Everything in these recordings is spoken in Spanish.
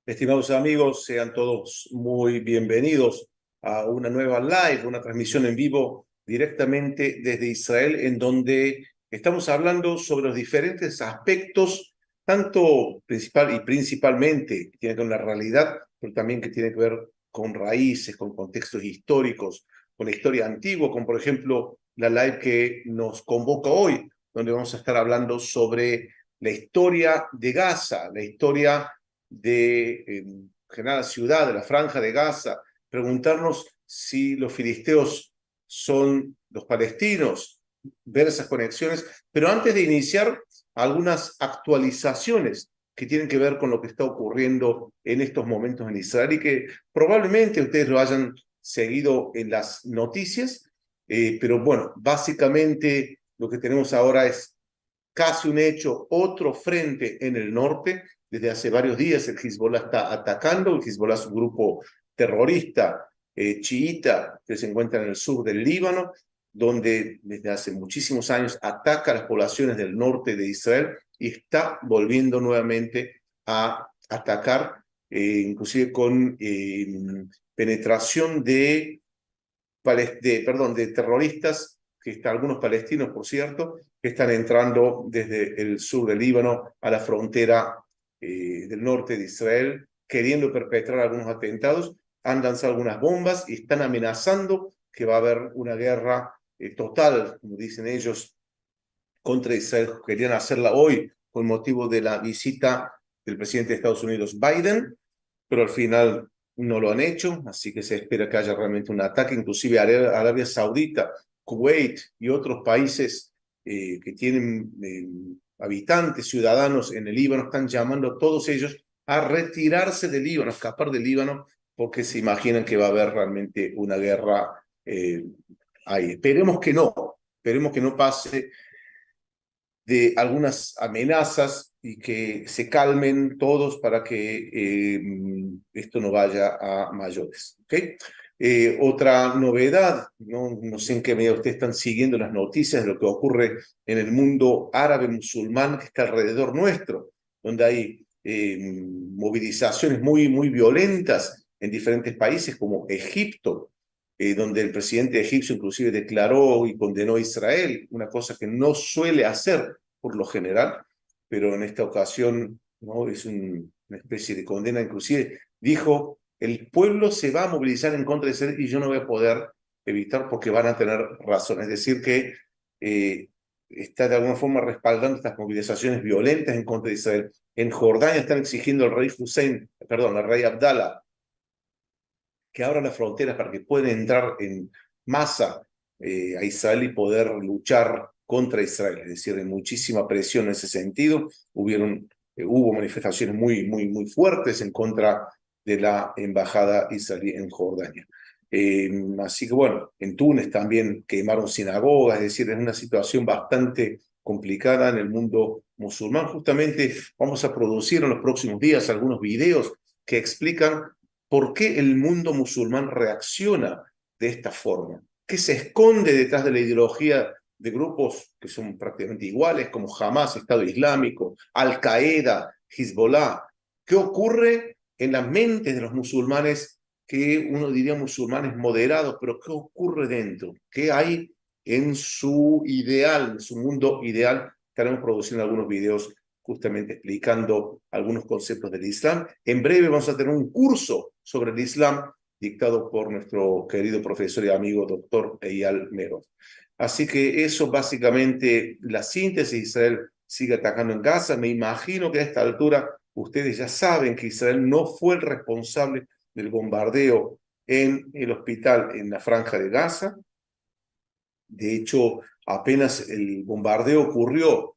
Estimados amigos, sean todos muy bienvenidos a una nueva live, una transmisión en vivo directamente desde Israel, en donde estamos hablando sobre los diferentes aspectos, tanto principal y principalmente que tienen que ver con la realidad, pero también que tienen que ver con raíces, con contextos históricos, con la historia antigua, como por ejemplo la live que nos convoca hoy, donde vamos a estar hablando sobre la historia de Gaza, la historia de general ciudad, de la franja de Gaza, preguntarnos si los filisteos son los palestinos, ver esas conexiones, pero antes de iniciar algunas actualizaciones que tienen que ver con lo que está ocurriendo en estos momentos en Israel y que probablemente ustedes lo hayan seguido en las noticias, pero bueno, básicamente lo que tenemos ahora es casi un hecho, otro frente en el norte. Desde hace varios días el Hezbollah está atacando. El Hezbollah es un grupo terrorista chiita que se encuentra en el sur del Líbano, donde desde hace muchísimos años ataca a las poblaciones del norte de Israel y está volviendo nuevamente a atacar, inclusive con penetración de terroristas, algunos palestinos, por cierto, que están entrando desde el sur del Líbano a la frontera del norte de Israel, queriendo perpetrar algunos atentados, han lanzado algunas bombas y están amenazando que va a haber una guerra total, como dicen ellos, contra Israel. Querían hacerla hoy con motivo de la visita del presidente de Estados Unidos, Biden, pero al final no lo han hecho, así que se espera que haya realmente un ataque. Inclusive Arabia Saudita, Kuwait y otros países que tienen habitantes, ciudadanos en el Líbano, están llamando a todos ellos a retirarse del Líbano, a escapar del Líbano, porque se imaginan que va a haber realmente una guerra ahí. Esperemos que no pase de algunas amenazas y que se calmen todos para que esto no vaya a mayores. ¿Okay? Otra novedad, no sé en qué medida ustedes están siguiendo las noticias de lo que ocurre en el mundo árabe musulmán que está alrededor nuestro, donde hay movilizaciones muy violentas en diferentes países como Egipto, donde el presidente egipcio inclusive declaró y condenó a Israel, una cosa que no suele hacer por lo general, pero en esta ocasión no es una especie de condena. Inclusive dijo, el pueblo se va a movilizar en contra de Israel y yo no voy a poder evitar porque van a tener razón. Es decir, que está de alguna forma respaldando estas movilizaciones violentas en contra de Israel. En Jordania están exigiendo al rey al rey Abdallah, que abran las fronteras para que puedan entrar en masa a Israel y poder luchar contra Israel. Es decir, hay muchísima presión en ese sentido. Hubo manifestaciones muy fuertes en contra de la embajada israelí en Jordania. Así que bueno, en Túnez también quemaron sinagogas, es decir, es una situación bastante complicada en el mundo musulmán. Justamente vamos a producir en los próximos días algunos videos que explican ¿por qué el mundo musulmán reacciona de esta forma? ¿Qué se esconde detrás de la ideología de grupos que son prácticamente iguales, como Hamas, Estado Islámico, Al-Qaeda, Hezbollah? ¿Qué ocurre en la mente de los musulmanes, que uno diría musulmanes moderados, pero qué ocurre dentro? ¿Qué hay en su ideal, en su mundo ideal? Estaremos produciendo algunos videos justamente explicando algunos conceptos del Islam. En breve vamos a tener un curso sobre el Islam dictado por nuestro querido profesor y amigo doctor Eyal Merod. Así que eso básicamente la síntesis. Israel sigue atacando en Gaza. Me imagino que a esta altura ustedes ya saben que Israel no fue el responsable del bombardeo en el hospital en la franja de Gaza. De hecho, apenas el bombardeo ocurrió,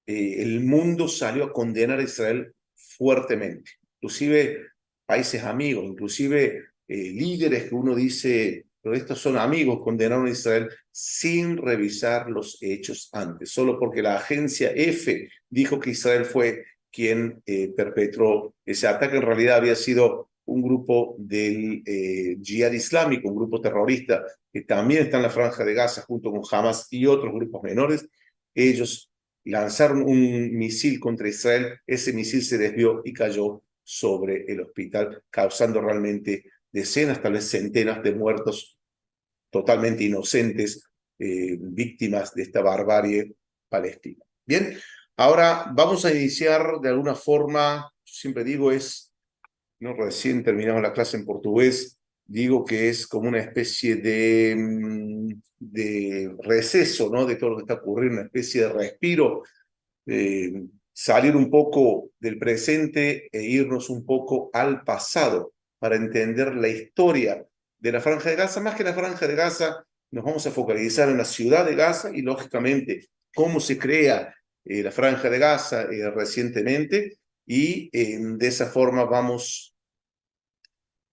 el mundo salió a condenar a Israel fuertemente, inclusive países amigos, inclusive líderes que uno dice, pero estos son amigos, condenaron a Israel sin revisar los hechos antes, solo porque la agencia F dijo que Israel fue quien perpetró ese ataque. En realidad había sido un grupo del Jihad Islámico, un grupo terrorista que también está en la franja de Gaza junto con Hamas y otros grupos menores. Ellos lanzaron un misil contra Israel, ese misil se desvió y cayó sobre el hospital, causando realmente decenas, tal vez centenas de muertos totalmente inocentes, víctimas de esta barbarie palestina. Bien, ahora vamos a iniciar de alguna forma, siempre digo no, recién terminamos la clase en portugués, digo que es como una especie de receso, ¿no? De todo lo que está ocurriendo, una especie de respiro, salir un poco del presente e irnos un poco al pasado para entender la historia de la Franja de Gaza. Más que la Franja de Gaza, nos vamos a focalizar en la ciudad de Gaza y, lógicamente, cómo se crea la Franja de Gaza recientemente, y de esa forma vamos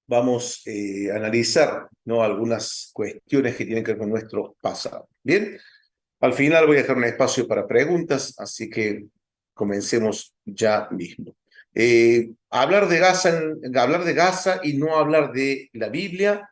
a analizar, ¿no?, algunas cuestiones que tienen que ver con nuestro pasado. Bien, al final voy a dejar un espacio para preguntas, así que comencemos ya mismo. Hablar de Gaza y no hablar de la Biblia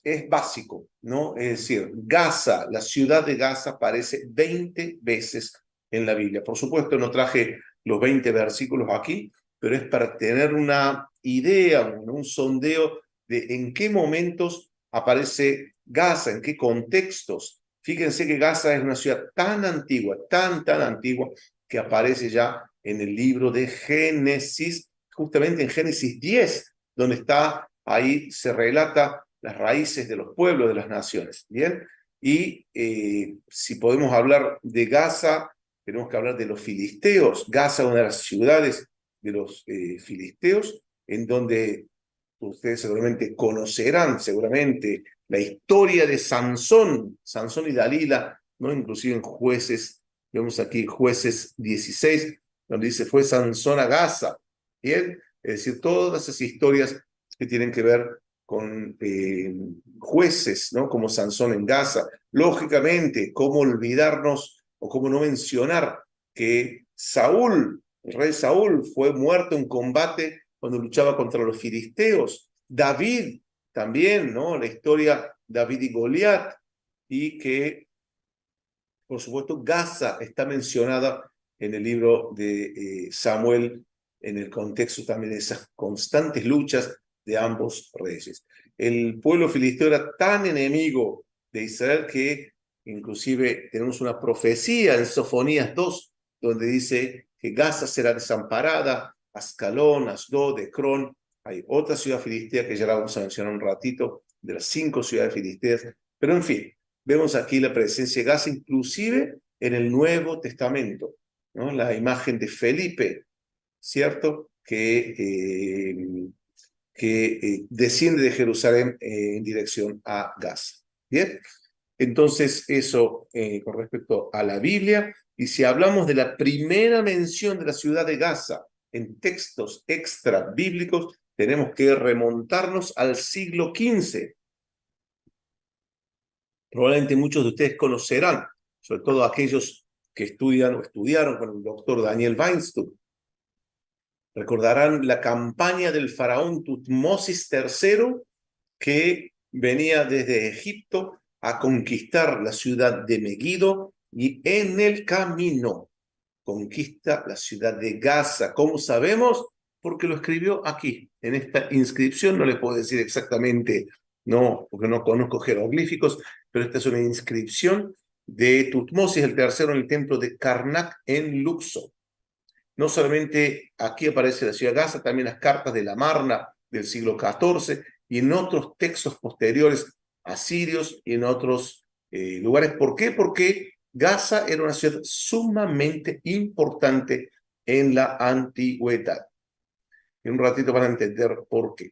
es básico, ¿no? Es decir, Gaza, la ciudad de Gaza, aparece 20 veces en la Biblia. Por supuesto, no traje los 20 versículos aquí, pero es para tener una idea, un sondeo de en qué momentos aparece Gaza, en qué contextos. Fíjense que Gaza es una ciudad tan antigua, tan antigua, que aparece ya en el libro de Génesis, justamente en Génesis 10, donde está, ahí se relata las raíces de los pueblos, de las naciones. Bien, y si podemos hablar de Gaza, tenemos que hablar de los filisteos. Gaza es una de las ciudades de los filisteos, en donde ustedes seguramente conocerán la historia de Sansón y Dalila, ¿no? Inclusive en Jueces, vemos aquí Jueces 16, donde dice, fue Sansón a Gaza. Bien, es decir, todas esas historias que tienen que ver con jueces, ¿no?, como Sansón en Gaza. Lógicamente, ¿cómo olvidarnos o cómo no mencionar que Saúl, el rey Saúl, fue muerto en combate cuando luchaba contra los filisteos? David también, ¿no? La historia David y Goliat, y que, por supuesto, Gaza está mencionada en el libro de Samuel, en el contexto también de esas constantes luchas de ambos reyes. El pueblo filisteo era tan enemigo de Israel que inclusive tenemos una profecía en Sofonías 2, donde dice que Gaza será desamparada, Ascalón, Asdod, Ecrón. Hay otra ciudad filistea que ya la vamos a mencionar un ratito, de las 5 ciudades filisteas, pero en fin, vemos aquí la presencia de Gaza, inclusive en el Nuevo Testamento, ¿no? La imagen de Felipe, ¿cierto?, que desciende de Jerusalén en dirección a Gaza. Bien, entonces eso con respecto a la Biblia. Y si hablamos de la primera mención de la ciudad de Gaza en textos extra bíblicos, tenemos que remontarnos al siglo XV. Probablemente muchos de ustedes conocerán, sobre todo aquellos que estudian o estudiaron con el doctor Daniel Weinstock, recordarán la campaña del faraón Tutmosis III, que venía desde Egipto a conquistar la ciudad de Megido, y en el camino conquista la ciudad de Gaza. ¿Cómo sabemos? Porque lo escribió aquí, en esta inscripción. No le puedo decir exactamente, no, porque no conozco jeroglíficos, pero esta es una inscripción de Tutmosis el III en el templo de Karnak en Luxor. No solamente aquí aparece la ciudad de Gaza, también las cartas de la Marna del siglo XIV y en otros textos posteriores asirios y en otros lugares. ¿Por qué? Porque Gaza era una ciudad sumamente importante en la antigüedad. En un ratito van a entender por qué.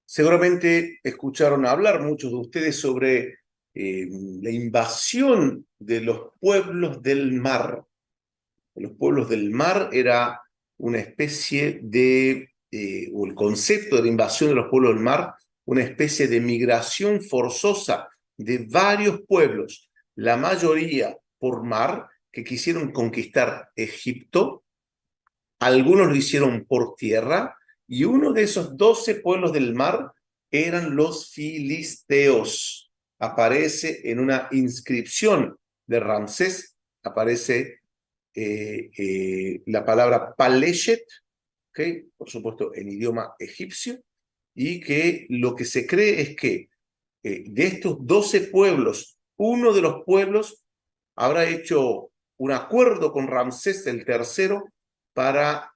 Seguramente escucharon hablar muchos de ustedes sobre la invasión de los pueblos del mar. Los pueblos del mar era una especie de, o el concepto de la invasión de los pueblos del mar, una especie de migración forzosa de varios pueblos, la mayoría por mar, que quisieron conquistar Egipto. Algunos lo hicieron por tierra, y uno de esos 12 pueblos del mar eran los filisteos. Aparece en una inscripción de Ramsés, aparece la palabra Paleshet, ¿ok? Por supuesto en idioma egipcio, y que lo que se cree es que de estos 12 pueblos, uno de los pueblos habrá hecho un acuerdo con Ramsés el tercero para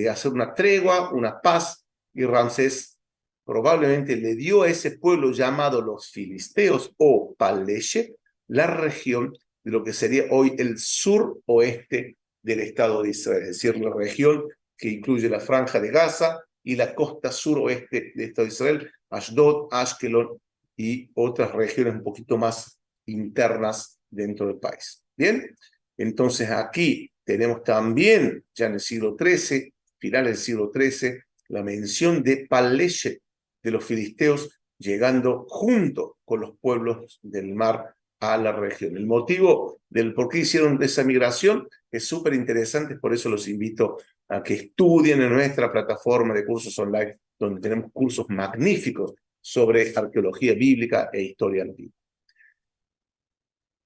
hacer una tregua, una paz, y Ramsés probablemente le dio a ese pueblo llamado los filisteos o Paleshe la región de lo que sería hoy el suroeste del Estado de Israel, es decir, la región que incluye la franja de Gaza y la costa suroeste del Estado de Israel, Ashdod, Ashkelon y otras regiones un poquito más internas dentro del país. Bien, entonces aquí tenemos también, ya en el siglo XIII, final del siglo XIII, la mención de Paleshe, de los filisteos, llegando junto con los pueblos del mar a la región. El motivo del por qué hicieron esa migración es súper interesante, por eso los invito a que estudien en nuestra plataforma de cursos online, donde tenemos cursos magníficos sobre arqueología bíblica e historia antigua.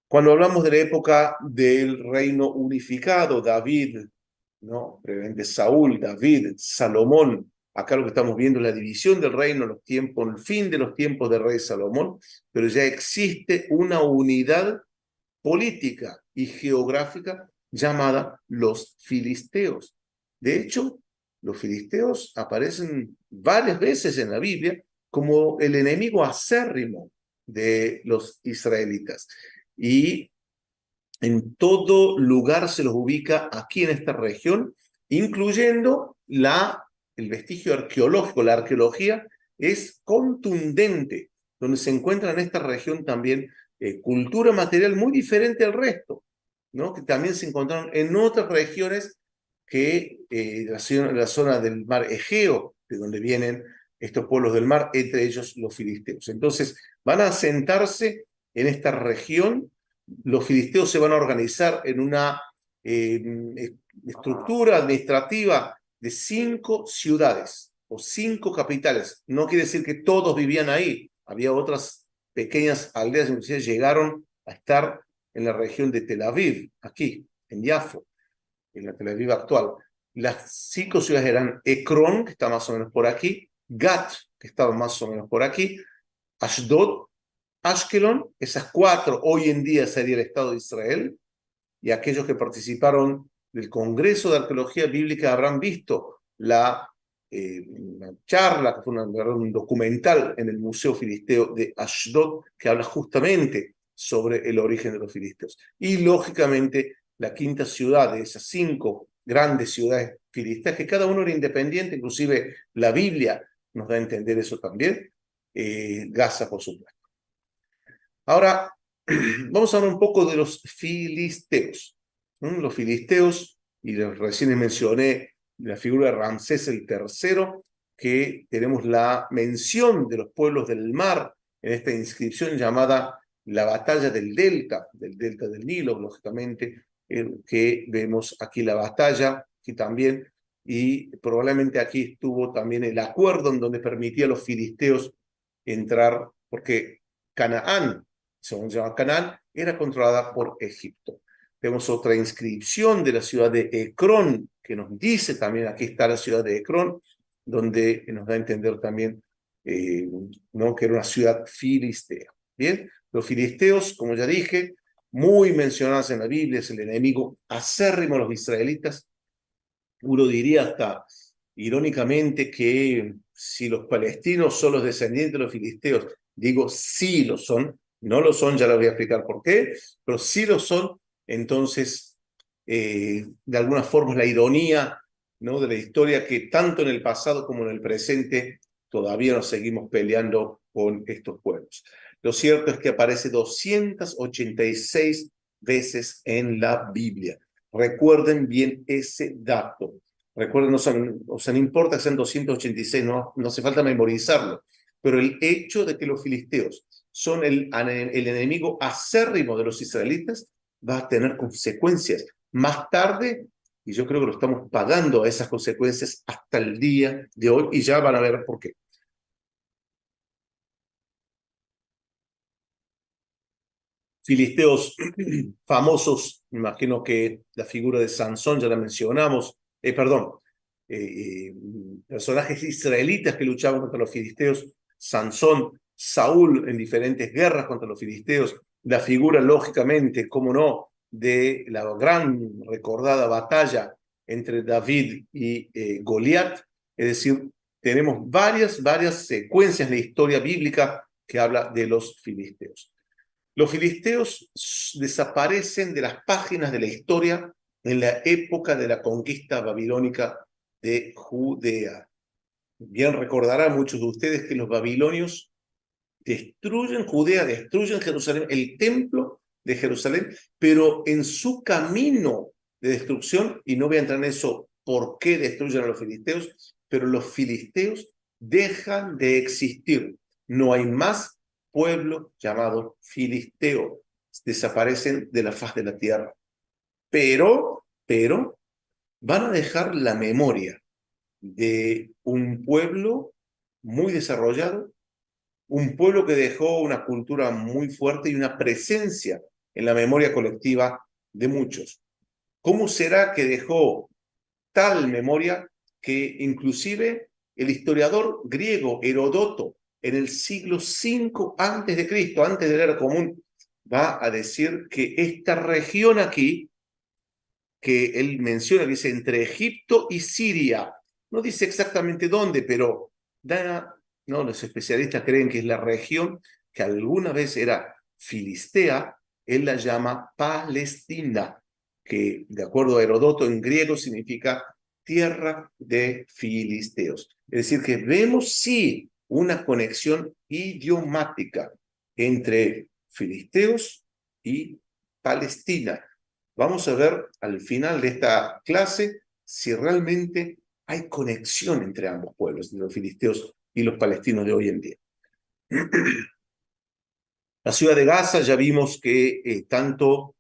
Cuando hablamos de la época del reino unificado, David, ¿no? Previamente Saúl, David, Salomón, acá lo que estamos viendo es la división del reino, los tiempos, el fin de los tiempos del rey Salomón, pero ya existe una unidad política y geográfica llamada los filisteos. De hecho, los filisteos aparecen varias veces en la Biblia como el enemigo acérrimo de los israelitas. Y en todo lugar se los ubica aquí en esta región, incluyendo el vestigio arqueológico. La arqueología es contundente, donde se encuentra en esta región también cultura material muy diferente al resto, ¿no? Que también se encontraron en otras regiones que la zona del mar Egeo, de donde vienen estos pueblos del mar, entre ellos los filisteos. Entonces, van a asentarse en esta región. Los filisteos se van a organizar en una estructura administrativa de 5 ciudades o 5 capitales. No quiere decir que todos vivían ahí. Había otras pequeñas aldeas, inclusive llegaron a estar en la región de Tel Aviv, aquí, en Yafo, en la Tel Aviv actual. Las 5 ciudades eran Ekron, que está más o menos por aquí, Gat, que estaba más o menos por aquí, Ashdod, Ashkelon. Esas 4 hoy en día sería el Estado de Israel, y aquellos que participaron del Congreso de Arqueología Bíblica habrán visto una charla, que fue un documental en el Museo Filisteo de Ashdod, que habla justamente sobre el origen de los filisteos. Y lógicamente la quinta ciudad de esas 5 grandes ciudades filisteas, que cada uno era independiente, inclusive la Biblia nos da a entender eso también, Gaza, por supuesto. Ahora, vamos a hablar un poco de los filisteos. Los filisteos, y recién mencioné la figura de Ramsés el tercero, que tenemos la mención de los pueblos del mar en esta inscripción llamada la batalla del delta del Nilo, lógicamente, que vemos aquí la batalla, aquí también, y probablemente aquí estuvo también el acuerdo en donde permitía a los filisteos entrar, porque Canaán, según se llama Canaán, era controlada por Egipto. Vemos otra inscripción de la ciudad de Ecrón, que nos dice también, aquí está la ciudad de Ecrón, donde nos da a entender también ¿no? que era una ciudad filistea. Bien, los filisteos, como ya dije, muy mencionados en la Biblia, es el enemigo acérrimo de los israelitas. Uno diría hasta irónicamente que si los palestinos son los descendientes de los filisteos, digo sí lo son, no lo son, ya les voy a explicar por qué, pero sí lo son, entonces de alguna forma es la ironía, ¿no? De la historia, que tanto en el pasado como en el presente todavía nos seguimos peleando con estos pueblos. Lo cierto es que aparece 286 veces en la Biblia. Recuerden bien ese dato. Recuerden, no importa que sean 286, no hace falta memorizarlo, pero el hecho de que los filisteos son el enemigo acérrimo de los israelitas va a tener consecuencias más tarde, y yo creo que lo estamos pagando a esas consecuencias hasta el día de hoy, y ya van a ver por qué. Filisteos famosos, me imagino que la figura de Sansón ya la mencionamos, perdón, personajes israelitas que luchaban contra los filisteos, Sansón, Saúl en diferentes guerras contra los filisteos, la figura lógicamente, cómo no, de la gran recordada batalla entre David y Goliat, es decir, tenemos varias secuencias de la historia bíblica que habla de los filisteos. Los filisteos desaparecen de las páginas de la historia en la época de la conquista babilónica de Judea. Bien recordarán muchos de ustedes que los babilonios destruyen Judea, destruyen Jerusalén, el templo de Jerusalén, pero en su camino de destrucción, y no voy a entrar en eso por qué destruyen a los filisteos, pero los filisteos dejan de existir. No hay más pueblo llamado filisteo. Desaparecen de la faz de la tierra. Pero van a dejar la memoria de un pueblo muy desarrollado, un pueblo que dejó una cultura muy fuerte y una presencia en la memoria colectiva de muchos. ¿Cómo será que dejó tal memoria que inclusive el historiador griego Heródoto en el siglo V antes de Cristo, antes de la era común, va a decir que esta región aquí, que él menciona, dice entre Egipto y Siria, no dice exactamente dónde, pero no, los especialistas creen que es la región que alguna vez era filistea, él la llama Palestina, que de acuerdo a Heródoto en griego significa tierra de filisteos. Es decir, que vemos sí una conexión idiomática entre filisteos y Palestina. Vamos a ver al final de esta clase si realmente hay conexión entre ambos pueblos, los filisteos y los palestinos de hoy en día. La ciudad de Gaza ya vimos que tanto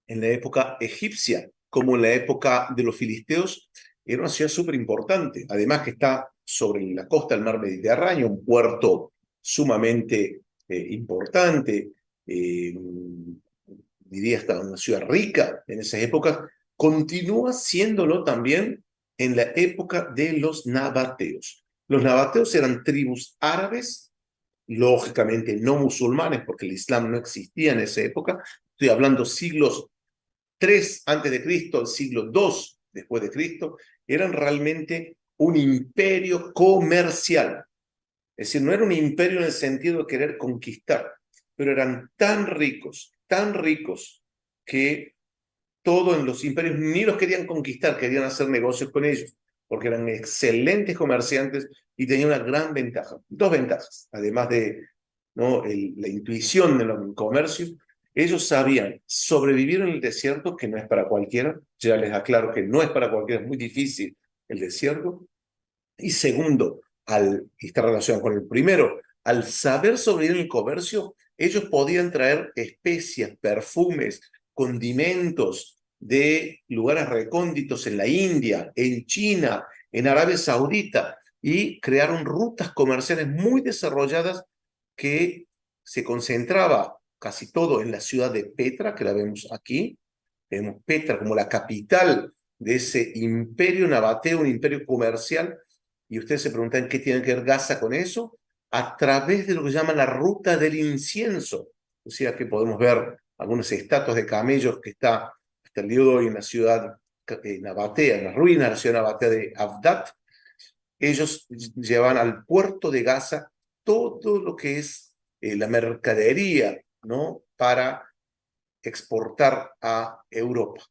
en la época egipcia como en la época de los filisteos era una ciudad súper importante. Además que está sobre la costa del mar Mediterráneo, un puerto sumamente importante, diría hasta una ciudad rica en esas épocas, continúa siéndolo también en la época de los nabateos. Los nabateos eran tribus árabes, lógicamente no musulmanes, porque el Islam no existía en esa época. Estoy hablando siglos 3 antes de Cristo, al siglo 2 después de Cristo, eran realmente un imperio comercial. Es decir, no era un imperio en el sentido de querer conquistar, pero eran tan ricos, que todos en los imperios ni los querían conquistar, querían hacer negocios con ellos, porque eran excelentes comerciantes y tenían una gran ventaja. Dos ventajas, además de la intuición del comercio. Ellos sabían sobrevivir en el desierto, que no es para cualquiera. Ya les aclaro que no es para cualquiera, es muy difícil el desierto. Y segundo, y está relacionado con el primero, al saber sobrevivir en el comercio, ellos podían traer especias, perfumes, condimentos de lugares recónditos en la India, en China, en Arabia Saudita, y crearon rutas comerciales muy desarrolladas que se concentraba casi todo en la ciudad de Petra, que la vemos aquí. Vemos Petra como la capital de ese imperio nabateo, un imperio comercial. Y ustedes se preguntan qué tiene que ver Gaza con eso, a través de lo que llaman la ruta del incienso. O sea que podemos ver algunas estatuas de camellos que está hasta el día de hoy en la ciudad nabatea, en las ruinas de la ciudad nabatea de Avdat. Ellos llevan al puerto de Gaza todo lo que es la mercadería, ¿no? Para exportar a Europa.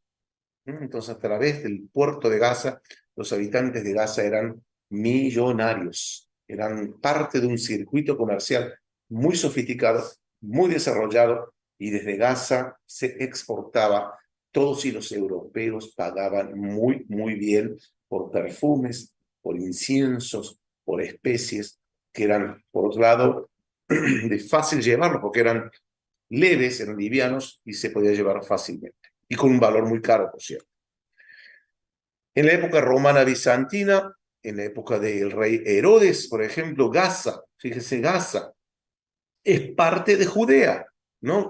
Entonces, a través del puerto de Gaza, los habitantes de Gaza eran millonarios, eran parte de un circuito comercial muy sofisticado, muy desarrollado, y desde Gaza se exportaba. Todos y los europeos pagaban muy bien por perfumes, por inciensos, por especies que eran, por otro lado, de fácil llevarlo, porque eran leves, eran livianos y se podía llevar fácilmente. Y con un valor muy caro, por cierto. En la época romana bizantina, en la época del rey Herodes, por ejemplo, Gaza, fíjese, Gaza es parte de Judea, ¿no?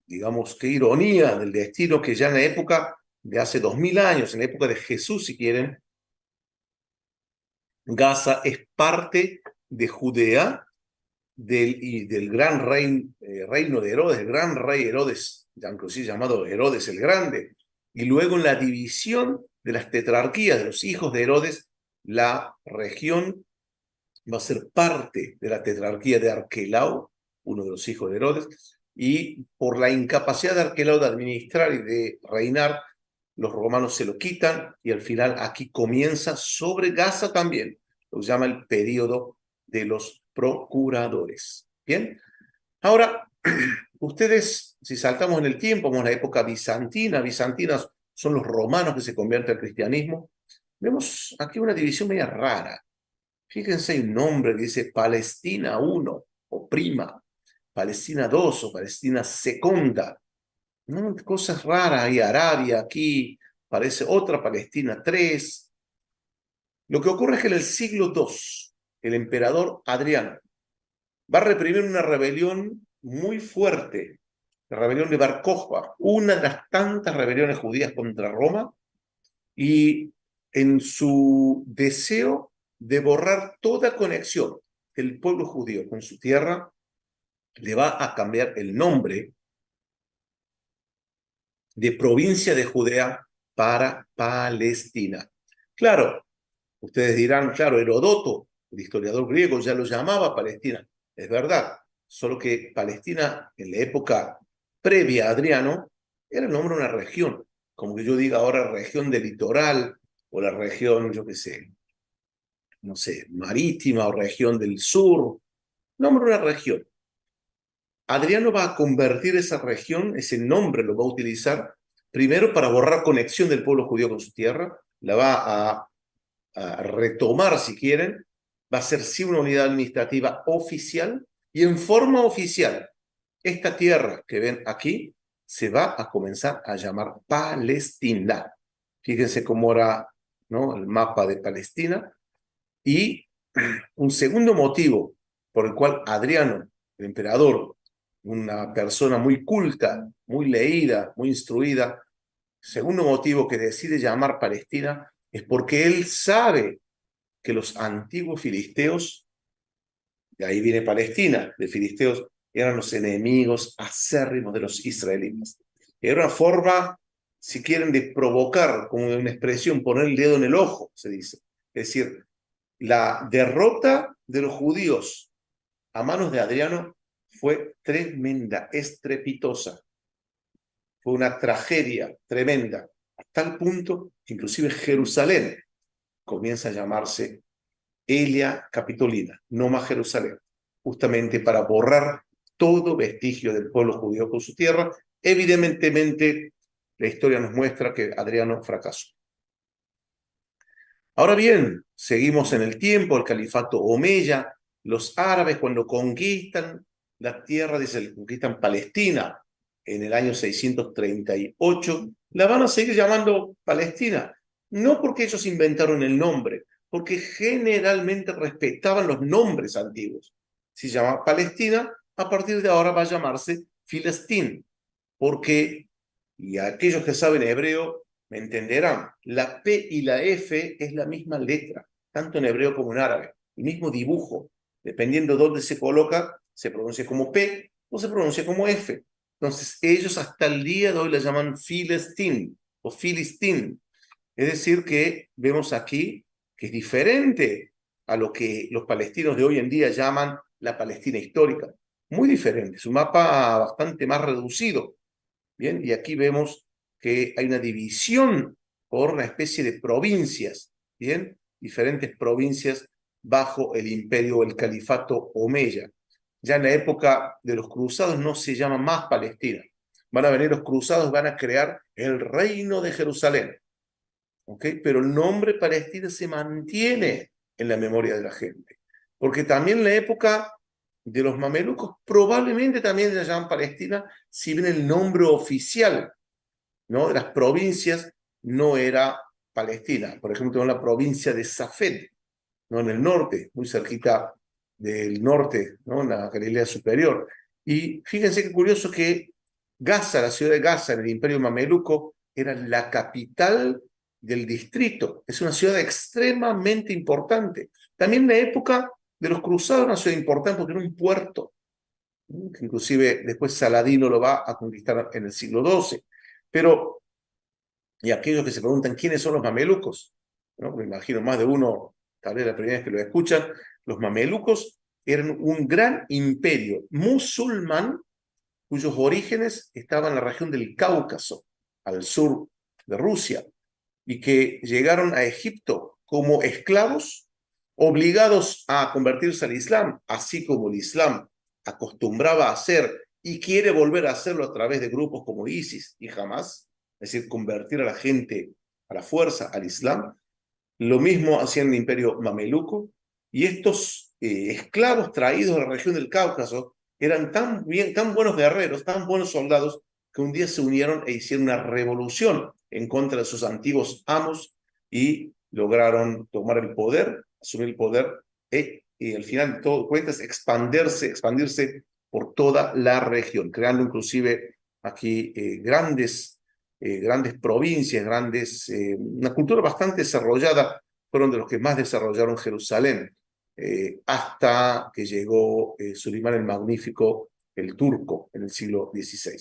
Digamos, qué ironía del destino que ya en la época de hace 2000 años, en la época de Jesús, si quieren, Gaza es parte de Judea y del gran reino de Herodes, el gran rey Herodes, inclusive llamado Herodes el Grande. Y luego en la división de las tetrarquías de los hijos de Herodes, la región va a ser parte de la tetrarquía de Arquelao, uno de los hijos de Herodes, y por la incapacidad de Arquelao de administrar y de reinar, los romanos se lo quitan y al final aquí comienza sobre Gaza también, lo que se llama el periodo de los procuradores. Bien, ahora ustedes, si saltamos en el tiempo, vamos a la época bizantina, bizantinas son los romanos que se convierten al cristianismo, vemos aquí una división media rara. Fíjense, hay un nombre que dice Palestina 1 o prima, Palestina 2 o Palestina segunda. ¿No? Cosas raras, hay Arabia aquí, parece otra Palestina 3. Lo que ocurre es que en el siglo II, el emperador Adriano va a reprimir una rebelión muy fuerte, la rebelión de Bar Kokhba, una de las tantas rebeliones judías contra Roma, y en su deseo de borrar toda conexión del pueblo judío con su tierra, le va a cambiar el nombre de provincia de Judea para Palestina. Claro, ustedes dirán, claro, Heródoto, el historiador griego, ya lo llamaba Palestina. Es verdad, solo que Palestina, en la época previa a Adriano, era el nombre de una región. Como que yo diga ahora región del litoral, o la región, yo qué sé, no sé, marítima o región del sur. Nombre de una región. Adriano va a convertir esa región, ese nombre lo va a utilizar primero para borrar conexión del pueblo judío con su tierra, la va a retomar si quieren, va a ser sí una unidad administrativa oficial y en forma oficial esta tierra que ven aquí se va a comenzar a llamar Palestina. Fíjense cómo era, ¿no?, el mapa de Palestina. Y un segundo motivo por el cual Adriano, el emperador, una persona muy culta, muy leída, muy instruida, segundo motivo que decide llamar Palestina es porque él sabe que los antiguos filisteos, de ahí viene Palestina, de filisteos, eran los enemigos acérrimos de los israelitas. Era una forma, si quieren, de provocar, como una expresión, poner el dedo en el ojo, se dice. Es decir, la derrota de los judíos a manos de Adriano fue tremenda, estrepitosa. Fue una tragedia tremenda, a tal punto que inclusive Jerusalén comienza a llamarse Elia Capitolina, no más Jerusalén, justamente para borrar todo vestigio del pueblo judío con su tierra. Evidentemente, la historia nos muestra que Adriano fracasó. Ahora bien, seguimos en el tiempo, el califato omeya, los árabes cuando conquistan la tierra, conquistan Palestina en el año 638, la van a seguir llamando Palestina, no porque ellos inventaron el nombre, porque generalmente respetaban los nombres antiguos. Si se llama Palestina, a partir de ahora va a llamarse Filistín, porque, y aquellos que saben hebreo me entenderán, la P y la F es la misma letra, tanto en hebreo como en árabe, el mismo dibujo. Dependiendo de dónde se coloca, se pronuncia como P o se pronuncia como F. Entonces, ellos hasta el día de hoy la llaman Filistín o Filistín. Es decir, que vemos aquí que es diferente a lo que los palestinos de hoy en día llaman la Palestina histórica. Muy diferente, es un mapa bastante más reducido. Bien, y aquí vemos que hay una división por una especie de provincias, bien, diferentes provincias bajo el imperio, el califato omeya. Ya en la época de los cruzados no se llama más Palestina. Van a venir los cruzados, van a crear el reino de Jerusalén. ¿Ok? Pero el nombre Palestina se mantiene en la memoria de la gente. Porque también en la época de los mamelucos probablemente también se llaman Palestina, si bien el nombre oficial, ¿no?, de las provincias no era Palestina. Por ejemplo, en la provincia de Safed, ¿no?, en el norte, muy cerquita del norte, ¿no?, en la Galilea Superior. Y fíjense qué curioso que Gaza, la ciudad de Gaza, en el Imperio Mameluco, era la capital del distrito. Es una ciudad extremadamente importante. También en la época de los cruzados, una ciudad importante porque era un puerto. Inclusive después Saladino lo va a conquistar en el siglo XII. Pero, y aquellos que se preguntan quiénes son los mamelucos, ¿no? Me imagino más de uno, tal vez la primera vez que lo escuchan, los mamelucos eran un gran imperio musulmán cuyos orígenes estaban en la región del Cáucaso, al sur de Rusia, y que llegaron a Egipto como esclavos, obligados a convertirse al Islam, así como el Islam acostumbraba a hacer y quiere volver a hacerlo a través de grupos como ISIS y Hamas, es decir, convertir a la gente a la fuerza al Islam. Lo mismo hacía el imperio mameluco, y estos esclavos traídos de la región del Cáucaso eran tan buenos guerreros, tan buenos soldados, que un día se unieron e hicieron una revolución en contra de sus antiguos amos y lograron tomar el poder, asumir el poder y al final de todo cuentas expandirse por toda la región, creando inclusive aquí grandes provincias, una cultura bastante desarrollada. Fueron de los que más desarrollaron Jerusalén, hasta que llegó Sulimán el Magnífico, el turco, en el siglo XVI.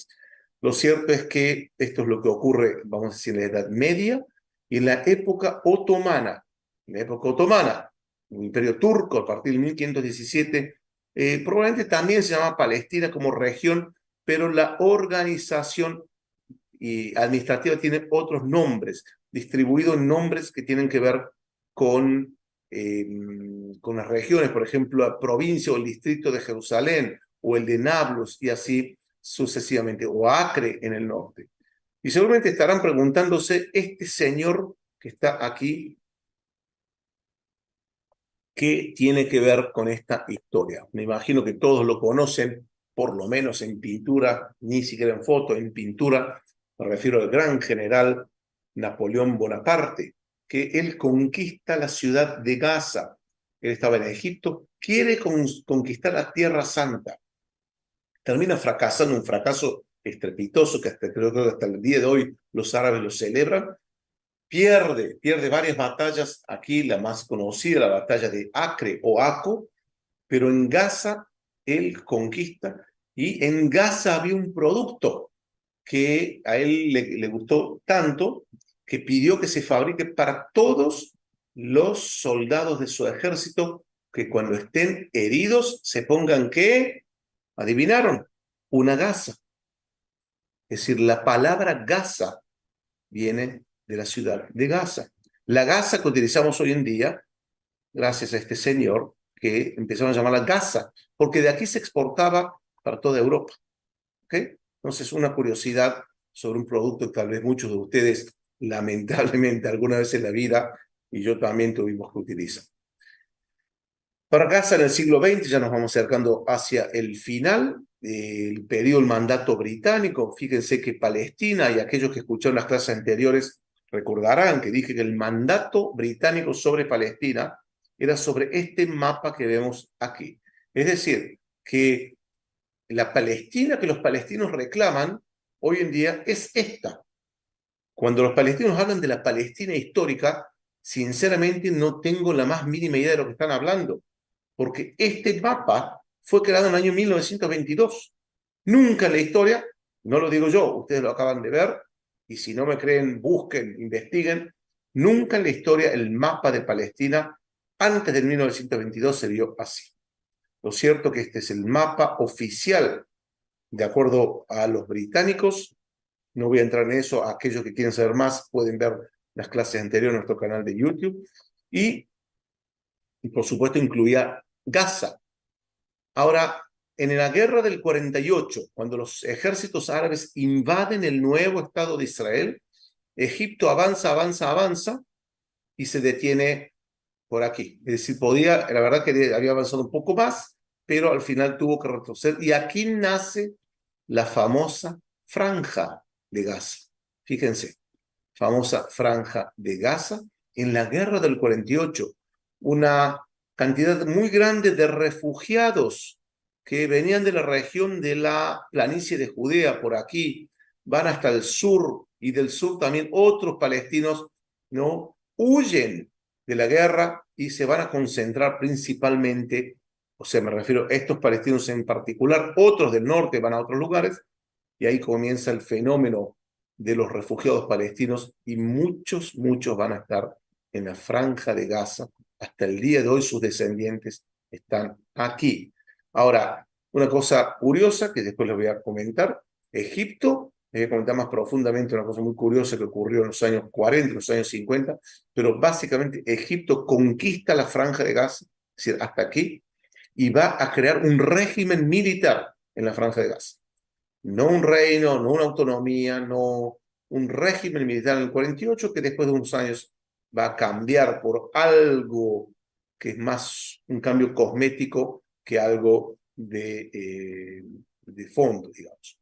Lo cierto es que esto es lo que ocurre, vamos a decir, en la Edad Media y en la época otomana. En la época otomana, el Imperio Turco, a partir de 1517, probablemente también se llama Palestina como región, pero la organización y administrativa tiene otros nombres, distribuidos en nombres que tienen que ver eh, con las regiones, por ejemplo, la provincia o el distrito de Jerusalén, o el de Nablus, y así sucesivamente, o Acre en el norte. Y seguramente estarán preguntándose, este señor que está aquí, ¿qué tiene que ver con esta historia? Me imagino que todos lo conocen, por lo menos en pintura, ni siquiera en foto, en pintura. Me refiero al gran general Napoleón Bonaparte, que él conquista la ciudad de Gaza. Él estaba en Egipto, quiere conquistar la Tierra Santa. Termina fracasando, un fracaso estrepitoso que creo que hasta el día de hoy los árabes lo celebran. Pierde varias batallas, aquí la más conocida, la batalla de Acre o Aco, pero en Gaza él conquista, y en Gaza había un producto que a él le gustó tanto que pidió que se fabrique para todos los soldados de su ejército, que cuando estén heridos se pongan, ¿qué? Adivinaron, una gasa. Es decir, la palabra gasa viene de la ciudad de Gaza. La gasa que utilizamos hoy en día, gracias a este señor, que empezaron a llamarla Gaza, porque de aquí se exportaba para toda Europa. ¿Okay? Entonces, una curiosidad sobre un producto que tal vez muchos de ustedes, lamentablemente, alguna vez en la vida, y yo también tuvimos que utilizar. Para Gaza en el siglo XX, ya nos vamos acercando hacia el final, el periodo del mandato británico. Fíjense que Palestina, y aquellos que escucharon las clases anteriores recordarán que dije que el mandato británico sobre Palestina era sobre este mapa que vemos aquí. Es decir, que la Palestina que los palestinos reclaman hoy en día es esta. Cuando los palestinos hablan de la Palestina histórica, sinceramente no tengo la más mínima idea de lo que están hablando, porque este mapa fue creado en el año 1922. Nunca en la historia, no lo digo yo, ustedes lo acaban de ver, y si no me creen, busquen, investiguen, nunca en la historia el mapa de Palestina antes del 1922 se vio así. Lo cierto es que este es el mapa oficial, de acuerdo a los británicos. No voy a entrar en eso, aquellos que quieren saber más pueden ver las clases anteriores en nuestro canal de YouTube, y por supuesto incluía Gaza. Ahora, en la guerra del 48, cuando los ejércitos árabes invaden el nuevo Estado de Israel, Egipto avanza y se detiene por aquí. Es decir, la verdad que había avanzado un poco más, pero al final tuvo que retroceder, y aquí nace la famosa Franja de Gaza. Fíjense, famosa Franja de Gaza. En la guerra del 48, una cantidad muy grande de refugiados que venían de la región de la planicie de Judea, por aquí, van hasta el sur y del sur también otros palestinos, ¿no?, huyen de la guerra y se van a concentrar principalmente, o sea, me refiero a estos palestinos en particular, otros del norte van a otros lugares, y ahí comienza el fenómeno de los refugiados palestinos, y muchos van a estar en la franja de Gaza. Hasta el día de hoy sus descendientes están aquí. Ahora, una cosa curiosa que después les voy a comentar: Egipto, les voy a comentar más profundamente una cosa muy curiosa que ocurrió en los años 40, en los años 50, pero básicamente Egipto conquista la franja de Gaza, es decir, hasta aquí, y va a crear un régimen militar en la franja de Gaza. No un reino, no una autonomía, no un régimen militar en el 48, que después de unos años va a cambiar por algo que es más un cambio cosmético que algo de fondo, digamos.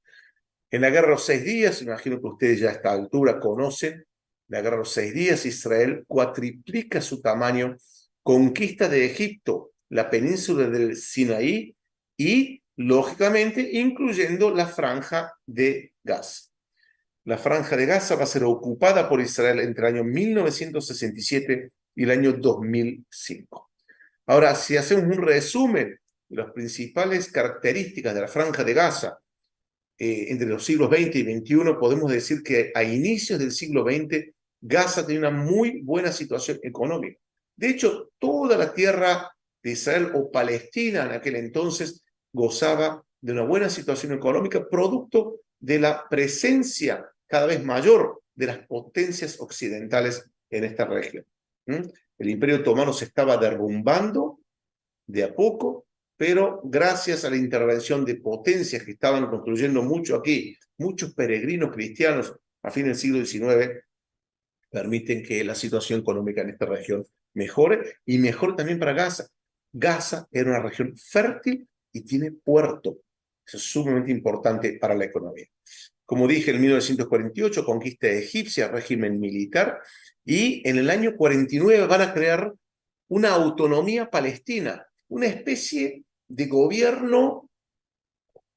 En la Guerra de los 6 días, imagino que ustedes ya a esta altura conocen, la Guerra de los 6 días, Israel cuatriplica su tamaño, conquista de Egipto la península del Sinaí y, lógicamente, incluyendo la franja de Gaza. La franja de Gaza va a ser ocupada por Israel entre el año 1967 y el año 2005. Ahora, si hacemos un resumen de las principales características de la franja de Gaza, entre los siglos XX y XXI, podemos decir que a inicios del siglo XX, Gaza tenía una muy buena situación económica. De hecho, toda la tierra de Israel o Palestina en aquel entonces gozaba de una buena situación económica, producto de la presencia cada vez mayor de las potencias occidentales en esta región. El Imperio Otomano se estaba derrumbando de a poco, pero gracias a la intervención de potencias que estaban construyendo mucho aquí, muchos peregrinos cristianos a fin del siglo XIX, permiten que la situación económica en esta región mejore, y mejore también para Gaza. Gaza era una región fértil y tiene puerto. Eso es sumamente importante para la economía. Como dije, en 1948, conquista egipcia, régimen militar, y en el año 49 van a crear una autonomía palestina, una especie de gobierno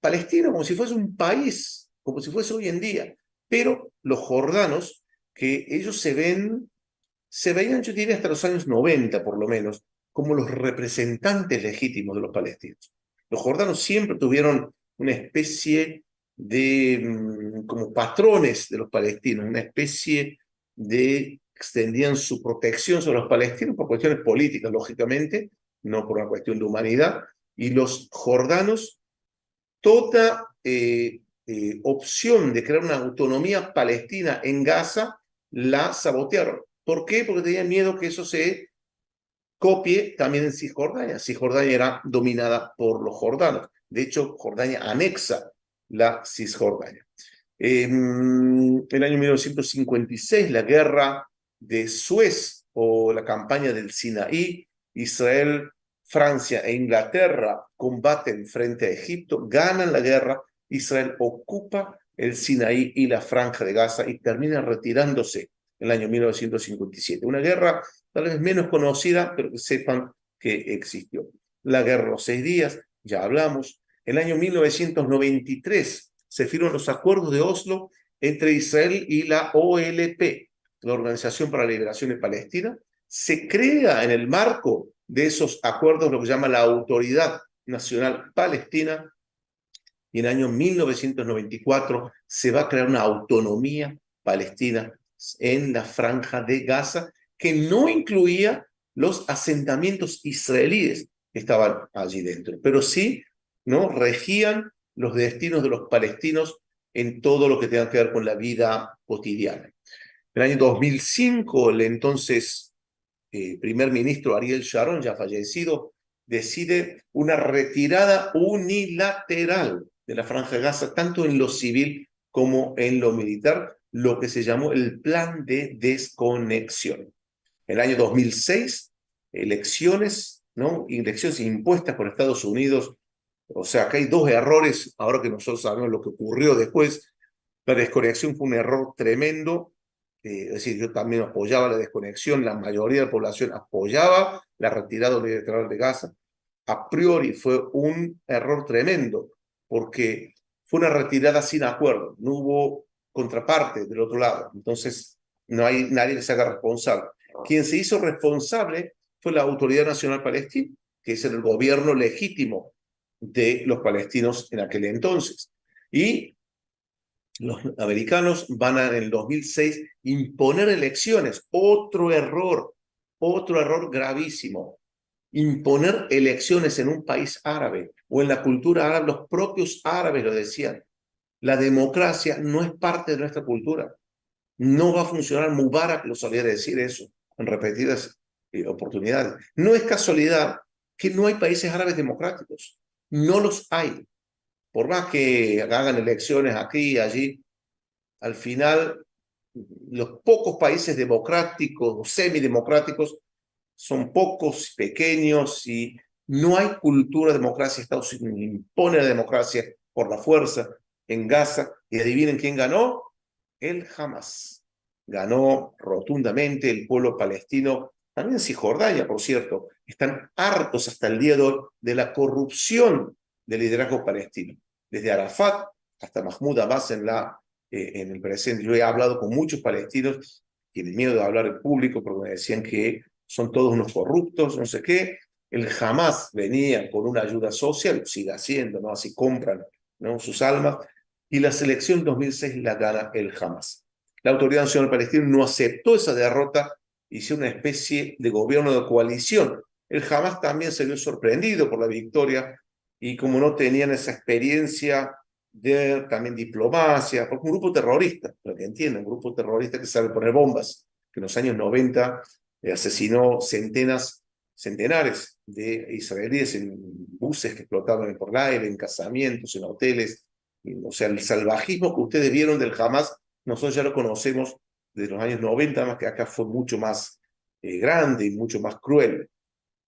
palestino, como si fuese un país, como si fuese hoy en día. Pero los jordanos, que ellos se veían, yo diría, hasta los años 90 por lo menos, como los representantes legítimos de los palestinos. Los jordanos siempre tuvieron una especie de, como patrones de los palestinos, una especie de, extendían su protección sobre los palestinos por cuestiones políticas, lógicamente, no por una cuestión de humanidad, y los jordanos, toda opción de crear una autonomía palestina en Gaza, la sabotearon. ¿Por qué? Porque tenían miedo que eso se copie también en Cisjordania. Cisjordania era dominada por los jordanos. De hecho, Jordania anexa la Cisjordania. En el año 1956, la guerra de Suez o la campaña del Sinaí, Israel, Francia e Inglaterra combaten frente a Egipto, ganan la guerra, Israel ocupa el Sinaí y la franja de Gaza y termina retirándose en el año 1957. Una guerra tal vez menos conocida, pero que sepan que existió. La guerra de los 6 días, ya hablamos. En el año 1993 se firman los acuerdos de Oslo entre Israel y la OLP, la Organización para la Liberación de Palestina. Se crea en el marco de esos acuerdos lo que se llama la Autoridad Nacional Palestina, y en el año 1994 se va a crear una autonomía palestina en la franja de Gaza, que no incluía los asentamientos israelíes que estaban allí dentro, pero sí, ¿no?, regían los destinos de los palestinos en todo lo que tenga que ver con la vida cotidiana. En el año 2005, el entonces primer ministro Ariel Sharon, ya fallecido, decide una retirada unilateral de la franja de Gaza, tanto en lo civil como en lo militar, lo que se llamó el plan de desconexión. En el año 2006, elecciones, ¿no?, elecciones impuestas por Estados Unidos. O sea, acá hay dos errores, ahora que nosotros sabemos lo que ocurrió después. La desconexión fue un error tremendo. Es decir, yo también apoyaba la desconexión, la mayoría de la población apoyaba la retirada unilateral de Gaza. A priori fue un error tremendo, porque fue una retirada sin acuerdo. No hubo contraparte del otro lado. Entonces, no hay nadie que se haga responsable. Quien se hizo responsable fue la Autoridad Nacional Palestina, que es el gobierno legítimo de los palestinos en aquel entonces. Y los americanos van en el 2006 imponer elecciones. Otro error gravísimo. Imponer elecciones en un país árabe o en la cultura árabe, los propios árabes lo decían. La democracia no es parte de nuestra cultura. No va a funcionar. Mubarak lo solía decir eso en repetidas oportunidades. No es casualidad que no hay países árabes democráticos. No los hay. Por más que hagan elecciones aquí y allí, al final los pocos países democráticos o semidemocráticos son pocos, pequeños, y no hay cultura de democracia. Estados Unidos impone la democracia por la fuerza en Gaza. Y adivinen quién ganó. El Hamas. Ganó rotundamente el pueblo palestino. También Cisjordania, por cierto, están hartos hasta el día de hoy de la corrupción del liderazgo palestino. Desde Arafat hasta Mahmoud Abbas en el presente. Yo he hablado con muchos palestinos, tienen miedo de hablar en público porque me decían que son todos unos corruptos, no sé qué. El Hamas venía con una ayuda social, sigue haciendo, ¿no? Así compran, ¿no?, sus almas. Y la selección 2006 la gana el Hamas. La Autoridad Nacional Palestina no aceptó esa derrota, hizo una especie de gobierno de coalición. El Hamas también se vio sorprendido por la victoria, y como no tenían esa experiencia de también diplomacia, porque un grupo terrorista, para que entiendan, un grupo terrorista que sabe poner bombas, que en los años 90 asesinó centenares de israelíes en buses que explotaban por el aire, en casamientos, en hoteles. O sea, el salvajismo que ustedes vieron del Hamas, nosotros ya lo conocemos de los años 90, más que acá fue mucho más grande y mucho más cruel.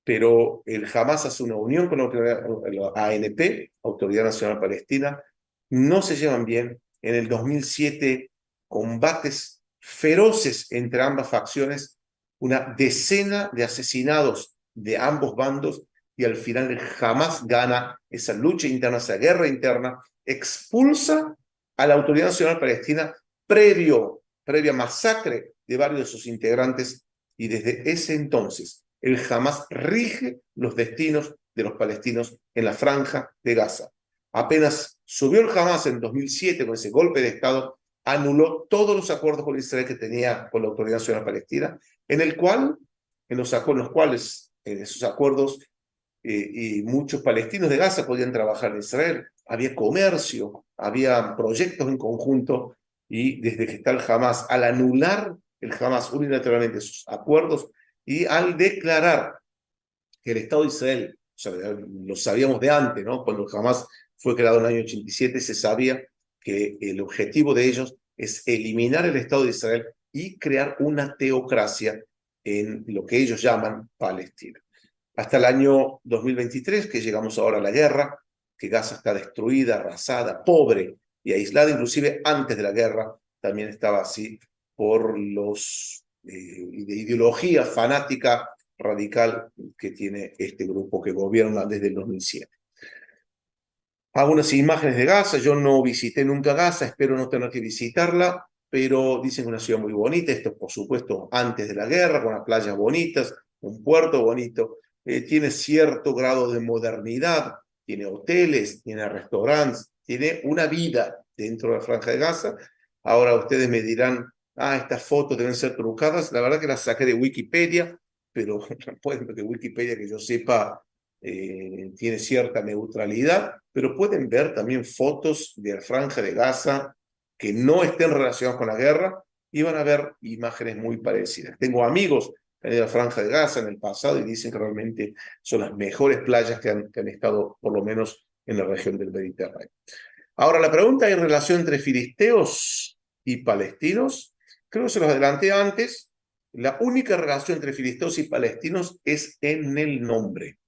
Pero el Hamas hace una unión con la ANP, Autoridad Nacional Palestina, no se llevan bien. En el 2007, combates feroces entre ambas facciones, una decena de asesinados de ambos bandos, y al final el Hamas gana esa lucha interna, esa guerra interna, expulsa a la Autoridad Nacional Palestina previa masacre de varios de sus integrantes, y desde ese entonces el Hamas rige los destinos de los palestinos en la franja de Gaza. Apenas subió el Hamas en 2007 con ese golpe de Estado, anuló todos los acuerdos con Israel que tenía con la Autoridad Nacional Palestina, en los cuales en esos acuerdos y muchos palestinos de Gaza podían trabajar en Israel. Había comercio, había proyectos en conjunto, y desde que está el Hamas, al anular el Hamas unilateralmente sus acuerdos y al declarar que el Estado de Israel, o sea, lo sabíamos de antes, ¿no? Cuando el Hamas fue creado en el año 87, se sabía que el objetivo de ellos es eliminar el Estado de Israel y crear una teocracia en lo que ellos llaman Palestina. Hasta el año 2023, que llegamos ahora a la guerra, que Gaza está destruida, arrasada, pobre y aislada. Inclusive antes de la guerra también estaba así por los de ideología fanática radical que tiene este grupo que gobierna desde el 2007. Algunas imágenes de Gaza. Yo no visité nunca Gaza, espero no tener que visitarla, pero dicen que es una ciudad muy bonita. Esto, por supuesto, antes de la guerra, con las playas bonitas, un puerto bonito. Tiene cierto grado de modernidad, tiene hoteles, tiene restaurantes, tiene una vida dentro de la Franja de Gaza. Ahora ustedes me dirán, estas fotos deben ser trucadas. La verdad que las saqué de Wikipedia, pero pueden ver que Wikipedia, que yo sepa, tiene cierta neutralidad, pero pueden ver también fotos de la Franja de Gaza que no estén relacionadas con la guerra, y van a ver imágenes muy parecidas. Tengo amigos en la Franja de Gaza en el pasado y dicen que realmente son las mejores playas que han estado, por lo menos, en la región del Mediterráneo. Ahora, la pregunta en relación entre filisteos y palestinos, creo que se los adelanté antes. La única relación entre filisteos y palestinos es en el nombre.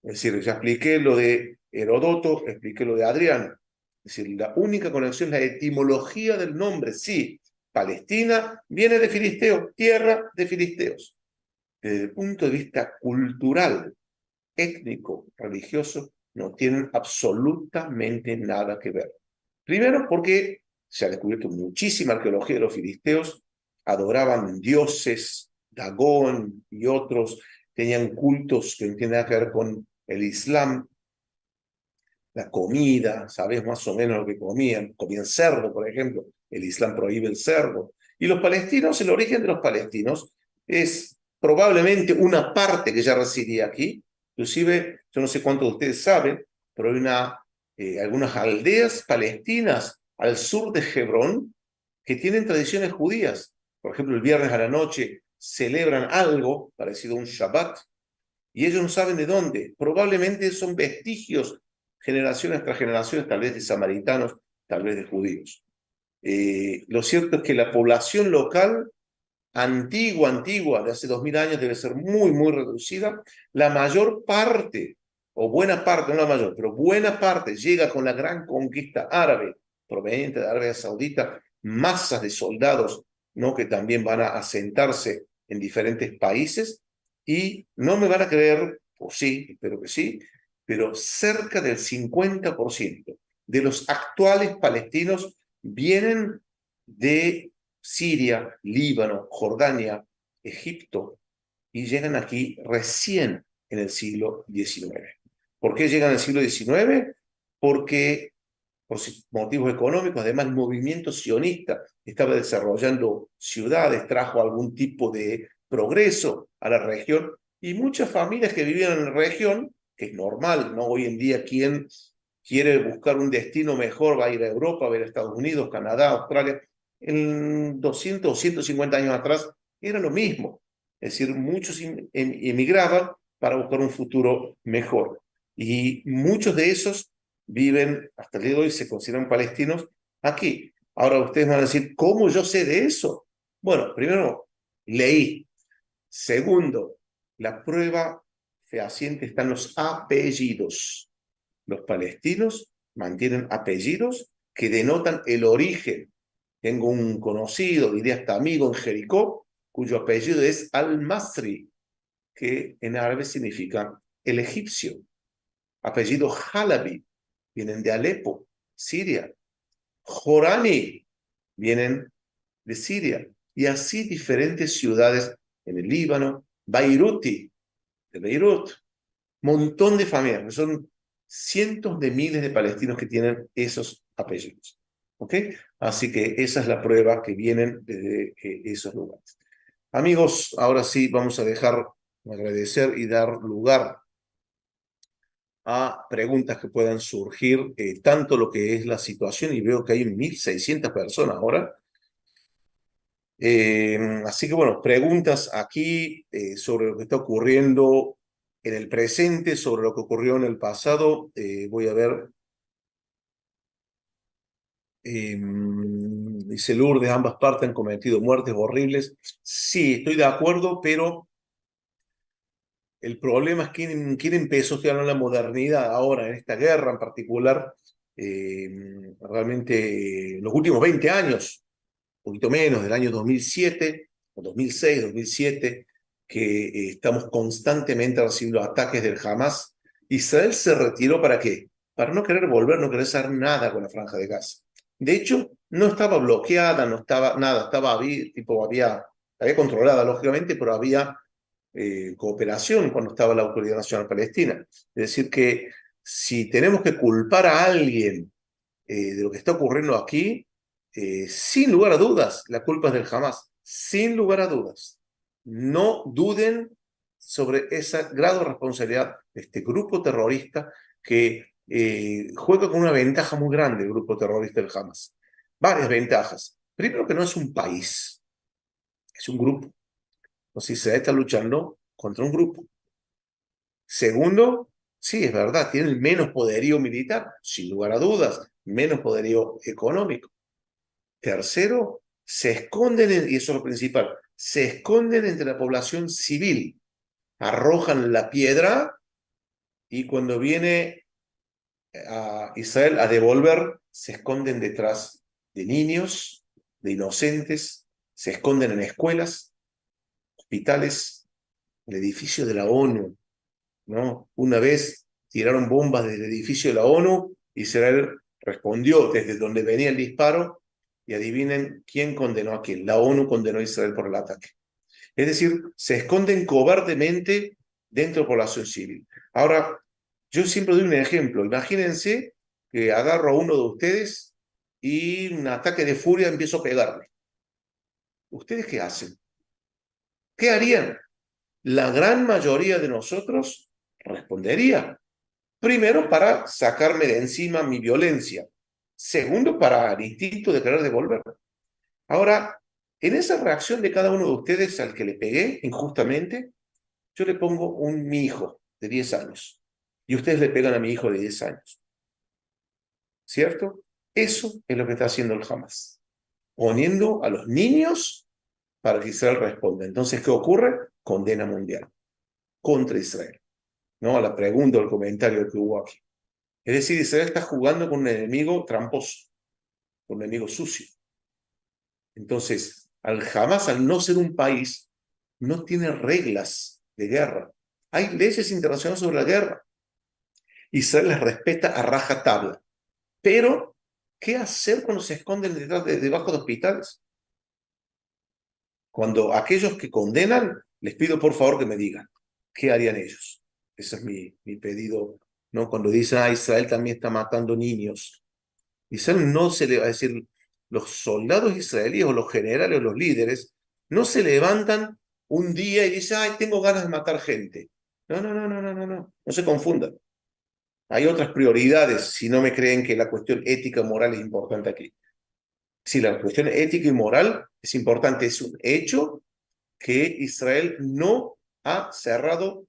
Es decir, ya expliqué lo de Heródoto, expliqué lo de Adriano. Es decir, la única conexión es la etimología del nombre. Sí, Palestina viene de filisteo, tierra de filisteos. Desde el punto de vista cultural, étnico, religioso, no tienen absolutamente nada que ver. Primero, porque se ha descubierto muchísima arqueología de los filisteos, adoraban dioses, Dagón y otros, tenían cultos que no tienen nada que ver con el Islam, la comida, sabes más o menos lo que comían cerdo, por ejemplo, el Islam prohíbe el cerdo. Y los palestinos, el origen de los palestinos es probablemente una parte que ya residía aquí, inclusive, yo no sé cuántos de ustedes saben, pero hay algunas aldeas palestinas al sur de Hebrón que tienen tradiciones judías. Por ejemplo, el viernes a la noche celebran algo parecido a un Shabbat, y ellos no saben de dónde. Probablemente son vestigios, generaciones tras generaciones, tal vez de samaritanos, tal vez de judíos. Lo cierto es que la población local, antigua, de hace 2000 años, debe ser muy, muy reducida. La mayor parte, o buena parte, no la mayor, pero buena parte, llega con la gran conquista árabe, proveniente de Arabia Saudita, masas de soldados, ¿no?, que también van a asentarse en diferentes países, y no me van a creer, o sí, espero que sí, pero cerca del 50% de los actuales palestinos vienen de Siria, Líbano, Jordania, Egipto, y llegan aquí recién en el siglo XIX. ¿Por qué llegan en el siglo XIX? Porque por motivos económicos, además el movimiento sionista estaba desarrollando ciudades, trajo algún tipo de progreso a la región, y muchas familias que vivían en la región, que es normal, ¿no? Hoy en día, quien quiere buscar un destino mejor va a ir a Europa, va a ir a Estados Unidos, Canadá, Australia. En 200 o 150 años atrás era lo mismo. Es decir, muchos emigraban para buscar un futuro mejor. Y muchos de esos viven, hasta el día de hoy se consideran palestinos aquí. Ahora ustedes van a decir, ¿cómo yo sé de eso? Bueno, primero, leí. Segundo, la prueba fehaciente está en los apellidos. Los palestinos mantienen apellidos que denotan el origen. Tengo un conocido, diría hasta amigo en Jericó, cuyo apellido es Al-Masri, que en árabe significa el egipcio. Apellido Halabi, vienen de Alepo, Siria. Jorani, vienen de Siria. Y así diferentes ciudades en el Líbano. Beiruti, de Beirut. Montón de familias, son cientos de miles de palestinos que tienen esos apellidos. ¿Ok? Así que esa es la prueba que vienen desde esos lugares. Amigos, ahora sí vamos a agradecer y dar lugar a preguntas que puedan surgir, tanto lo que es la situación, y veo que hay 1.600 personas ahora. Así que bueno, preguntas aquí sobre lo que está ocurriendo en el presente, sobre lo que ocurrió en el pasado. Voy a ver. Dice Lourdes, ambas partes han cometido muertes horribles. Sí, estoy de acuerdo, pero el problema es quién empezó a la modernidad ahora, en esta guerra en particular. Realmente, los últimos 20 años, un poquito menos, del año 2007, o 2006, 2007, que estamos constantemente recibiendo ataques del Hamas. Israel se retiró ¿para qué? Para no querer volver, no querer hacer nada con la Franja de Gaza. De hecho, no estaba bloqueada, no estaba nada, había controlada, lógicamente, pero había cooperación cuando estaba la Autoridad Nacional Palestina. Es decir, que si tenemos que culpar a alguien de lo que está ocurriendo aquí, sin lugar a dudas, la culpa es del Hamas, sin lugar a dudas. No duden sobre ese grado de responsabilidad de este grupo terrorista que juega con una ventaja muy grande, el grupo terrorista del Hamas. Varias ventajas. Primero, que no es un país, es un grupo. Entonces, se está luchando contra un grupo. Segundo, sí, es verdad, tienen menos poderío militar, sin lugar a dudas, menos poderío económico. Tercero, se esconden, y eso es lo principal, se esconden entre la población civil, arrojan la piedra, y cuando viene a Israel a devolver, se esconden detrás de niños, de inocentes, se esconden en escuelas, hospitales, el edificio de la ONU, ¿no? Una vez tiraron bombas desde el edificio de la ONU, Israel respondió desde donde venía el disparo, Y adivinen quién condenó a quién. La ONU condenó a Israel por el ataque. Es decir, se esconden cobardemente dentro de la población civil. Ahora, yo siempre doy un ejemplo. Imagínense que agarro a uno de ustedes y un ataque de furia empiezo a pegarle. ¿Ustedes qué hacen? ¿Qué harían? La gran mayoría de nosotros respondería. Primero, para sacarme de encima mi violencia. Segundo, para el instinto de querer devolver. Ahora, en esa reacción de cada uno de ustedes al que le pegué injustamente, yo le pongo mi hijo de 10 años y ustedes le pegan a mi hijo de 10 años. ¿Cierto? Eso es lo que está haciendo el Hamas. Poniendo a los niños para que Israel responda. Entonces, ¿qué ocurre? Condena mundial contra Israel. ¿No? A la pregunta o el comentario que hubo aquí. Es decir, Israel está jugando con un enemigo tramposo, con un enemigo sucio. Entonces, al Hamas, al no ser un país, no tiene reglas de guerra. Hay leyes internacionales sobre la guerra. Israel las respeta a rajatabla. Pero, ¿qué hacer cuando se esconden debajo de hospitales? Cuando aquellos que condenan, les pido por favor que me digan, ¿qué harían ellos? Ese es mi pedido, ¿no? Cuando dicen, Israel también está matando niños. Israel no se le va a decir, los soldados israelíes o los generales o los líderes no se levantan un día y dicen, tengo ganas de matar gente. No, no, no, no, no, no, no, no se confundan. Hay otras prioridades si no me creen que la cuestión ética y moral es importante aquí. Si la cuestión ética y moral es importante, es un hecho que Israel no ha cerrado,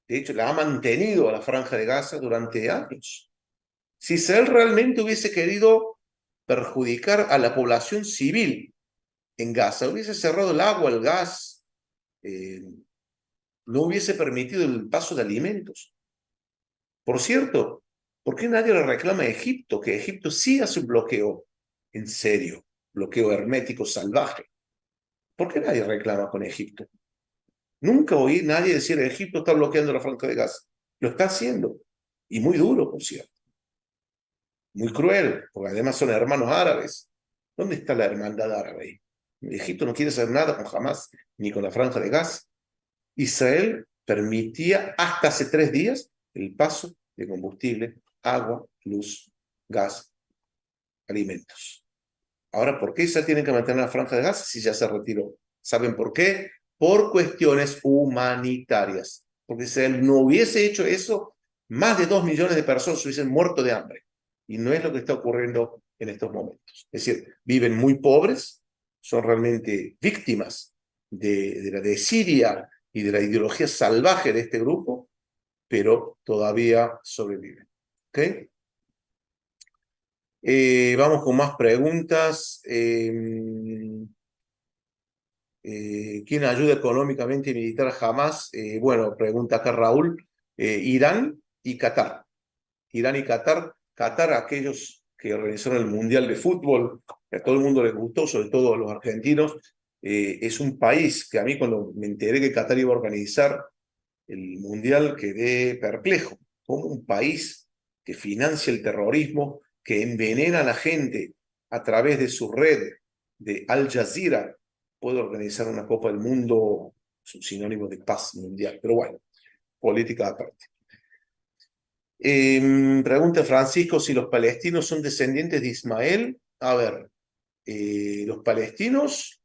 de hecho, la ha mantenido a la Franja de Gaza durante años. Si Israel realmente hubiese querido perjudicar a la población civil en Gaza, hubiese cerrado el agua, el gas, no hubiese permitido el paso de alimentos. Por cierto, ¿por qué nadie le reclama a Egipto? Que Egipto sí hace un bloqueo en serio, bloqueo hermético salvaje. ¿Por qué nadie reclama con Egipto? Nunca oí nadie decir que Egipto está bloqueando la Franja de Gaza. Lo está haciendo. Y muy duro, por cierto. Muy cruel, porque además son hermanos árabes. ¿Dónde está la hermandad árabe? Egipto no quiere hacer nada con Hamas ni con la Franja de Gaza. Israel permitía hasta hace 3 días el paso de combustible, agua, luz, gas, alimentos. Ahora, ¿por qué Israel tiene que mantener la Franja de Gaza si ya se retiró? ¿Saben por qué? Por cuestiones humanitarias. Porque si Israel no hubiese hecho eso, más de 2 millones de personas hubiesen muerto de hambre. Y no es lo que está ocurriendo en estos momentos. Es decir, viven muy pobres, son realmente víctimas de la desidia y de la ideología salvaje de este grupo, pero todavía sobreviven. ¿Ok? Vamos con más preguntas. ¿Quién ayuda económicamente y militar a Hamas? Bueno, pregunta acá Raúl. Irán y Qatar. Irán y Qatar. Qatar, aquellos que organizaron el Mundial de Fútbol, que a todo el mundo les gustó, sobre todo a los argentinos, es un país que a mí cuando me enteré que Qatar iba a organizar el Mundial quedé perplejo. Como un país que financia el terrorismo, que envenena a la gente a través de su red de Al Jazeera, puede organizar una Copa del Mundo, es un sinónimo de paz mundial. Pero bueno, política aparte. Pregunta Francisco si los palestinos son descendientes de Ismael. A ver, los palestinos,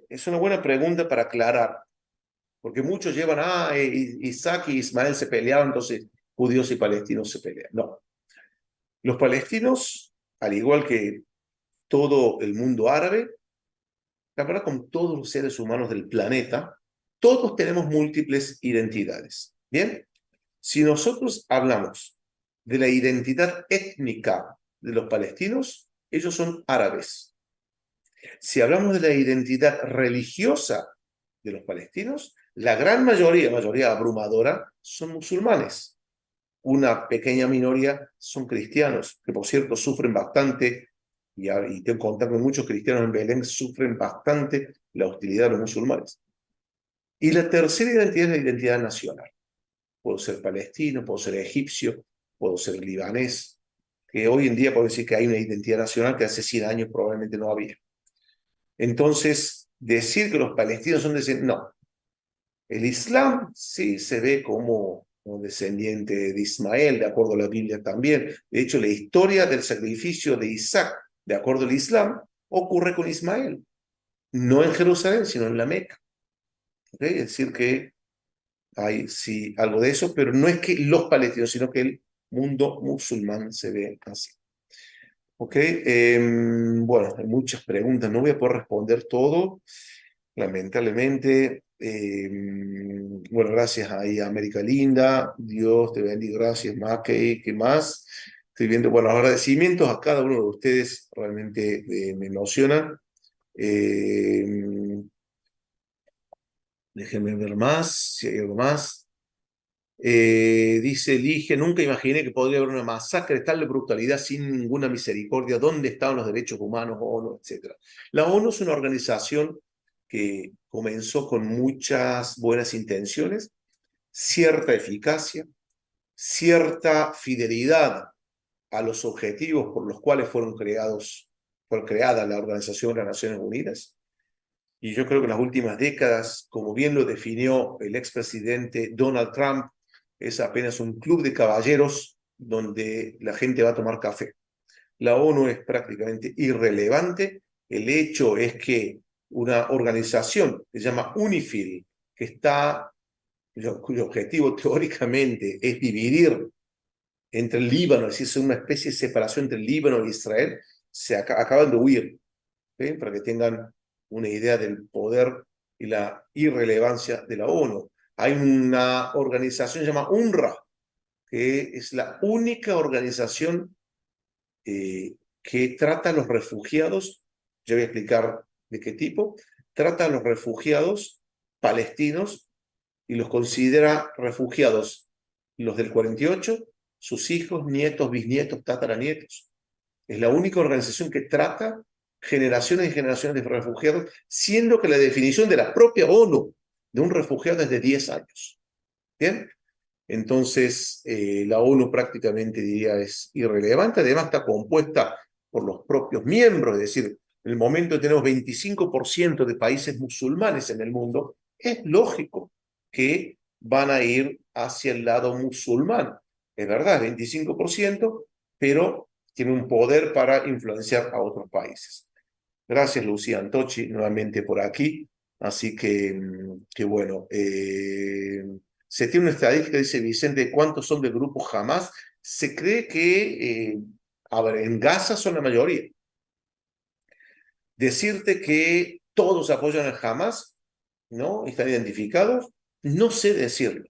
es una buena pregunta para aclarar, porque muchos llevan, Isaac y Ismael se peleaban, entonces judíos y palestinos se pelean. No, los palestinos, al igual que todo el mundo árabe, la verdad con todos los seres humanos del planeta, todos tenemos múltiples identidades. Bien, si nosotros hablamos de la identidad étnica de los palestinos, ellos son árabes. Si hablamos de la identidad religiosa de los palestinos, la gran mayoría abrumadora, son musulmanes. Una pequeña minoría son cristianos, que por cierto sufren bastante, y tengo contacto con muchos cristianos en Belén, sufren bastante la hostilidad de los musulmanes. Y la tercera identidad es la identidad nacional. Puedo ser palestino, puedo ser egipcio, puedo ser libanés. que hoy en día podemos decir que hay una identidad nacional que hace 100 años probablemente no había. Entonces, decir que los palestinos son descendientes, no. El Islam sí se ve como un descendiente de Ismael, de acuerdo a la Biblia también. De hecho, la historia del sacrificio de Isaac, de acuerdo al Islam, ocurre con Ismael. No en Jerusalén, sino en la Meca. ¿Okay? Es decir, que hay sí algo de eso, pero no es que los palestinos, sino que el mundo musulmán se ve así. ¿Ok? Bueno, hay muchas preguntas, no voy a poder responder todo, lamentablemente. Bueno, gracias ahí a América Linda, Dios te bendiga, gracias, Mackey, ¿qué más? Estoy viendo, bueno, agradecimientos a cada uno de ustedes, realmente me emocionan. Déjenme ver más, si hay algo más. Dice Lige, nunca imaginé que podría haber una masacre de tal brutalidad sin ninguna misericordia. ¿Dónde estaban los derechos humanos, ONU, etcétera? La ONU es una organización que comenzó con muchas buenas intenciones, cierta eficacia, cierta fidelidad a los objetivos por los cuales fue creada la Organización de las Naciones Unidas. Y yo creo que en las últimas décadas, como bien lo definió el expresidente Donald Trump, es apenas un club de caballeros donde la gente va a tomar café. La ONU es prácticamente irrelevante. El hecho es que una organización que se llama UNIFIL, cuyo objetivo teóricamente es dividir entre el Líbano, es decir, una especie de separación entre el Líbano e Israel, acaban de huir, ¿sí? Para que tengan una idea del poder y la irrelevancia de la ONU. Hay una organización llamada UNRWA, que es la única organización que trata a los refugiados, yo voy a explicar de qué tipo, trata a los refugiados palestinos y los considera refugiados los del 48, sus hijos, nietos, bisnietos, tataranietos. Es la única organización que trata generaciones y generaciones de refugiados, siendo que la definición de la propia ONU de un refugiado es de 10 años. ¿Bien? Entonces, la ONU prácticamente diría es irrelevante, además está compuesta por los propios miembros, es decir, en el momento que tenemos 25% de países musulmanes en el mundo, es lógico que van a ir hacia el lado musulmán. Es verdad, 25%, pero tiene un poder para influenciar a otros países. Gracias, Lucía Antochi, nuevamente por aquí. Así que bueno, se tiene una estadística, dice Vicente, ¿cuántos son del grupo Hamas? Se cree que, a ver, en Gaza son la mayoría. Decirte que todos apoyan al Hamas, ¿no? Están identificados, no sé decirlo.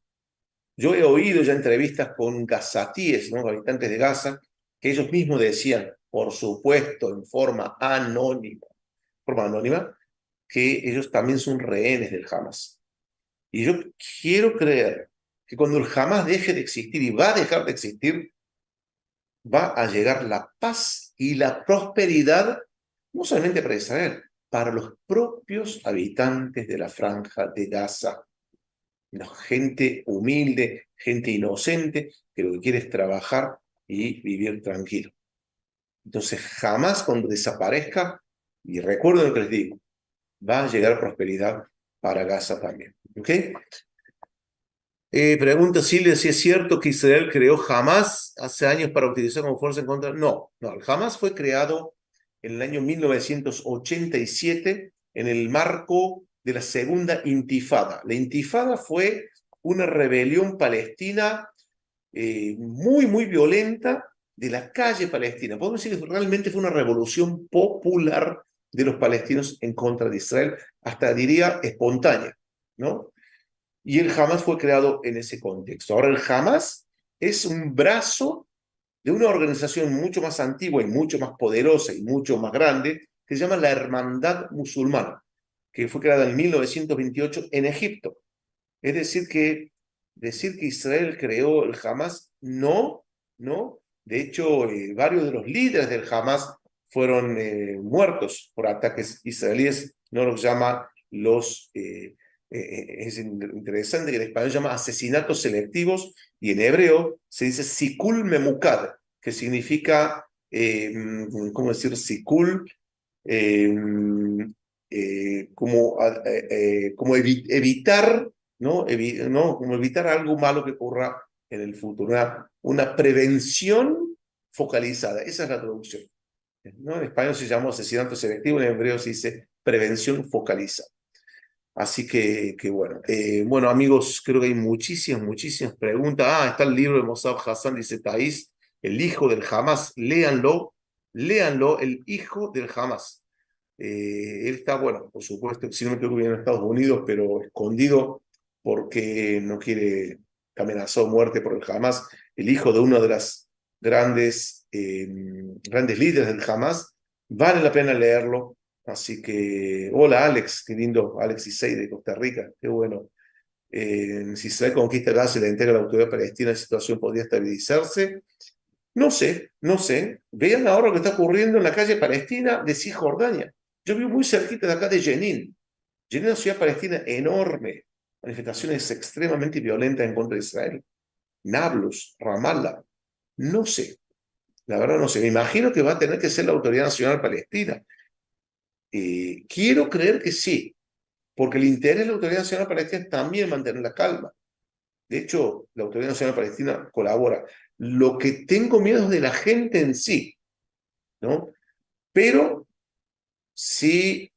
Yo he oído ya entrevistas con gazatíes, ¿no? Habitantes de Gaza, que ellos mismos decían, por supuesto, en forma anónima, que ellos también son rehenes del Hamas. Y yo quiero creer que cuando el Hamas deje de existir y va a dejar de existir, va a llegar la paz y la prosperidad, no solamente para Israel, para los propios habitantes de la franja de Gaza. La gente humilde, gente inocente, que lo que quiere es trabajar y vivir tranquilo. Entonces, jamás cuando desaparezca, y recuerden lo que les digo, va a llegar prosperidad para Gaza también. ¿Ok? Pregunta Silvia si es cierto que Israel creó Hamas hace años para utilizar como fuerza en contra. No, no, el Hamas fue creado en el año 1987 en el marco de la segunda intifada. La intifada fue una rebelión palestina muy, muy violenta de la calle palestina. Podemos decir que realmente fue una revolución popular de los palestinos en contra de Israel, hasta diría espontánea, ¿no? Y el Hamas fue creado en ese contexto. Ahora, el Hamas es un brazo de una organización mucho más antigua y mucho más poderosa y mucho más grande, que se llama la Hermandad Musulmana, que fue creada en 1928 en Egipto. Es decir que Israel creó el Hamas, no, no. De hecho, varios de los líderes del Hamas fueron muertos por ataques israelíes, no los llama es interesante que en español se llama asesinatos selectivos y en hebreo se dice sikul memukad, que significa, ¿cómo decir? Sikul, como evitar, ¿no? ¿no? Como evitar algo malo que ocurra en el futuro, una prevención focalizada. Esa es la traducción, ¿no? En español se llama asesinato selectivo, en hebreo se dice prevención focalizada. Así que bueno. Bueno, amigos, creo que hay muchísimas preguntas. Está el libro de Mossad Hassan, dice Thais, el hijo del Hamas. Léanlo, el hijo del Hamas. Él está, bueno, por supuesto, si no me equivoco, vive en Estados Unidos, pero escondido porque no quiere que amenazó muerte por el Hamas. El hijo de uno de las grandes líderes del Hamas. Vale la pena leerlo. Así que, hola Alex, qué lindo, Alex Isey de Costa Rica, qué bueno. Si Israel conquista Gaza y la entrega a la autoridad palestina, la situación podría estabilizarse. No sé. Vean ahora lo que está ocurriendo en la calle palestina de Cisjordania. Yo vivo muy cerquita de acá de Jenin. Jenin es una ciudad palestina enorme. Manifestaciones extremadamente violentas en contra de Israel. Nablus, Ramallah. No sé. La verdad no sé. Me imagino que va a tener que ser la Autoridad Nacional Palestina. Quiero creer que sí, porque el interés de la Autoridad Nacional Palestina es también mantener la calma. De hecho, la Autoridad Nacional Palestina colabora. Lo que tengo miedo es de la gente en sí, ¿no? Pero si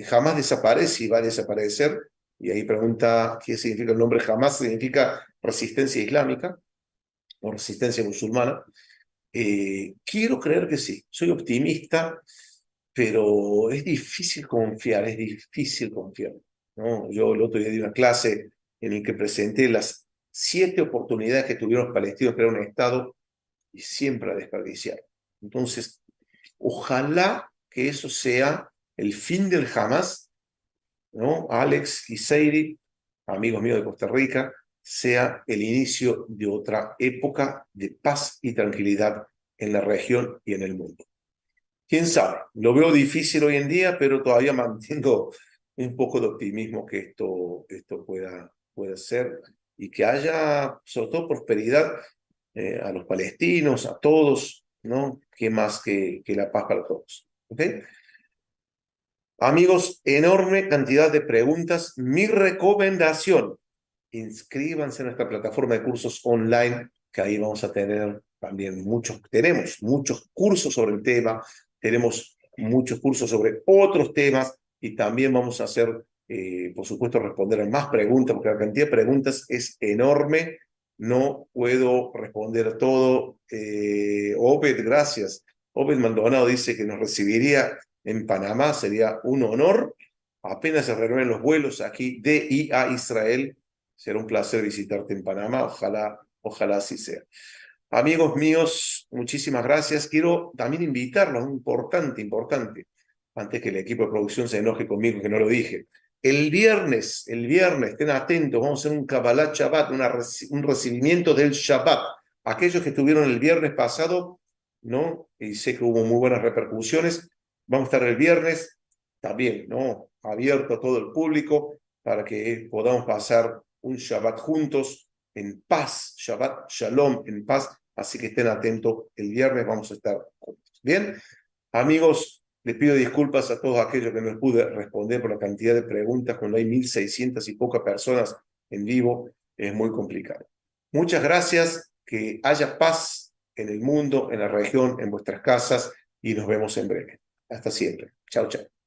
jamás desaparece y va a desaparecer, y ahí pregunta qué significa el nombre jamás, significa resistencia islámica o resistencia musulmana. Quiero creer que sí, soy optimista, pero es difícil confiar, ¿no? Yo el otro día di una clase en la que presenté las 7 oportunidades que tuvieron los palestinos para crear un Estado y siempre la desperdiciaron. Entonces, ojalá que eso sea el fin del Hamas, ¿no? Alex Giseiri, amigos míos de Costa Rica, sea el inicio de otra época de paz y tranquilidad en la región y en el mundo. ¿Quién sabe? Lo veo difícil hoy en día, pero todavía mantengo un poco de optimismo que esto pueda ser y que haya, sobre todo, prosperidad a los palestinos, a todos, ¿no? ¿Qué más que la paz para todos? ¿Ok? Amigos, enorme cantidad de preguntas. Mi recomendación, inscríbanse en nuestra plataforma de cursos online, que ahí vamos a tener también tenemos muchos cursos sobre el tema, tenemos muchos cursos sobre otros temas y también vamos a hacer, por supuesto, responder a más preguntas, porque la cantidad de preguntas es enorme. No puedo responder todo. Obed, gracias. Obed Maldonado dice que nos recibiría en Panamá, sería un honor. Apenas se renueven los vuelos aquí de y a Israel, será un placer visitarte en Panamá. Ojalá así sea. Amigos míos, muchísimas gracias. Quiero también invitarlos, importante, antes que el equipo de producción se enoje conmigo, que no lo dije. El viernes, estén atentos, vamos a hacer un Kabbalat Shabbat, un recibimiento del Shabbat. Aquellos que estuvieron el viernes pasado, ¿no? Y sé que hubo muy buenas repercusiones. Vamos a estar el viernes también, ¿no? Abierto a todo el público para que podamos pasar un Shabbat juntos, en paz, Shabbat Shalom, en paz. Así que estén atentos, el viernes vamos a estar juntos. Bien, amigos, les pido disculpas a todos aquellos que no les pude responder por la cantidad de preguntas, cuando hay 1.600 y pocas personas en vivo, es muy complicado. Muchas gracias, que haya paz en el mundo, en la región, en vuestras casas, y nos vemos en breve. Hasta siempre. Chao, chao.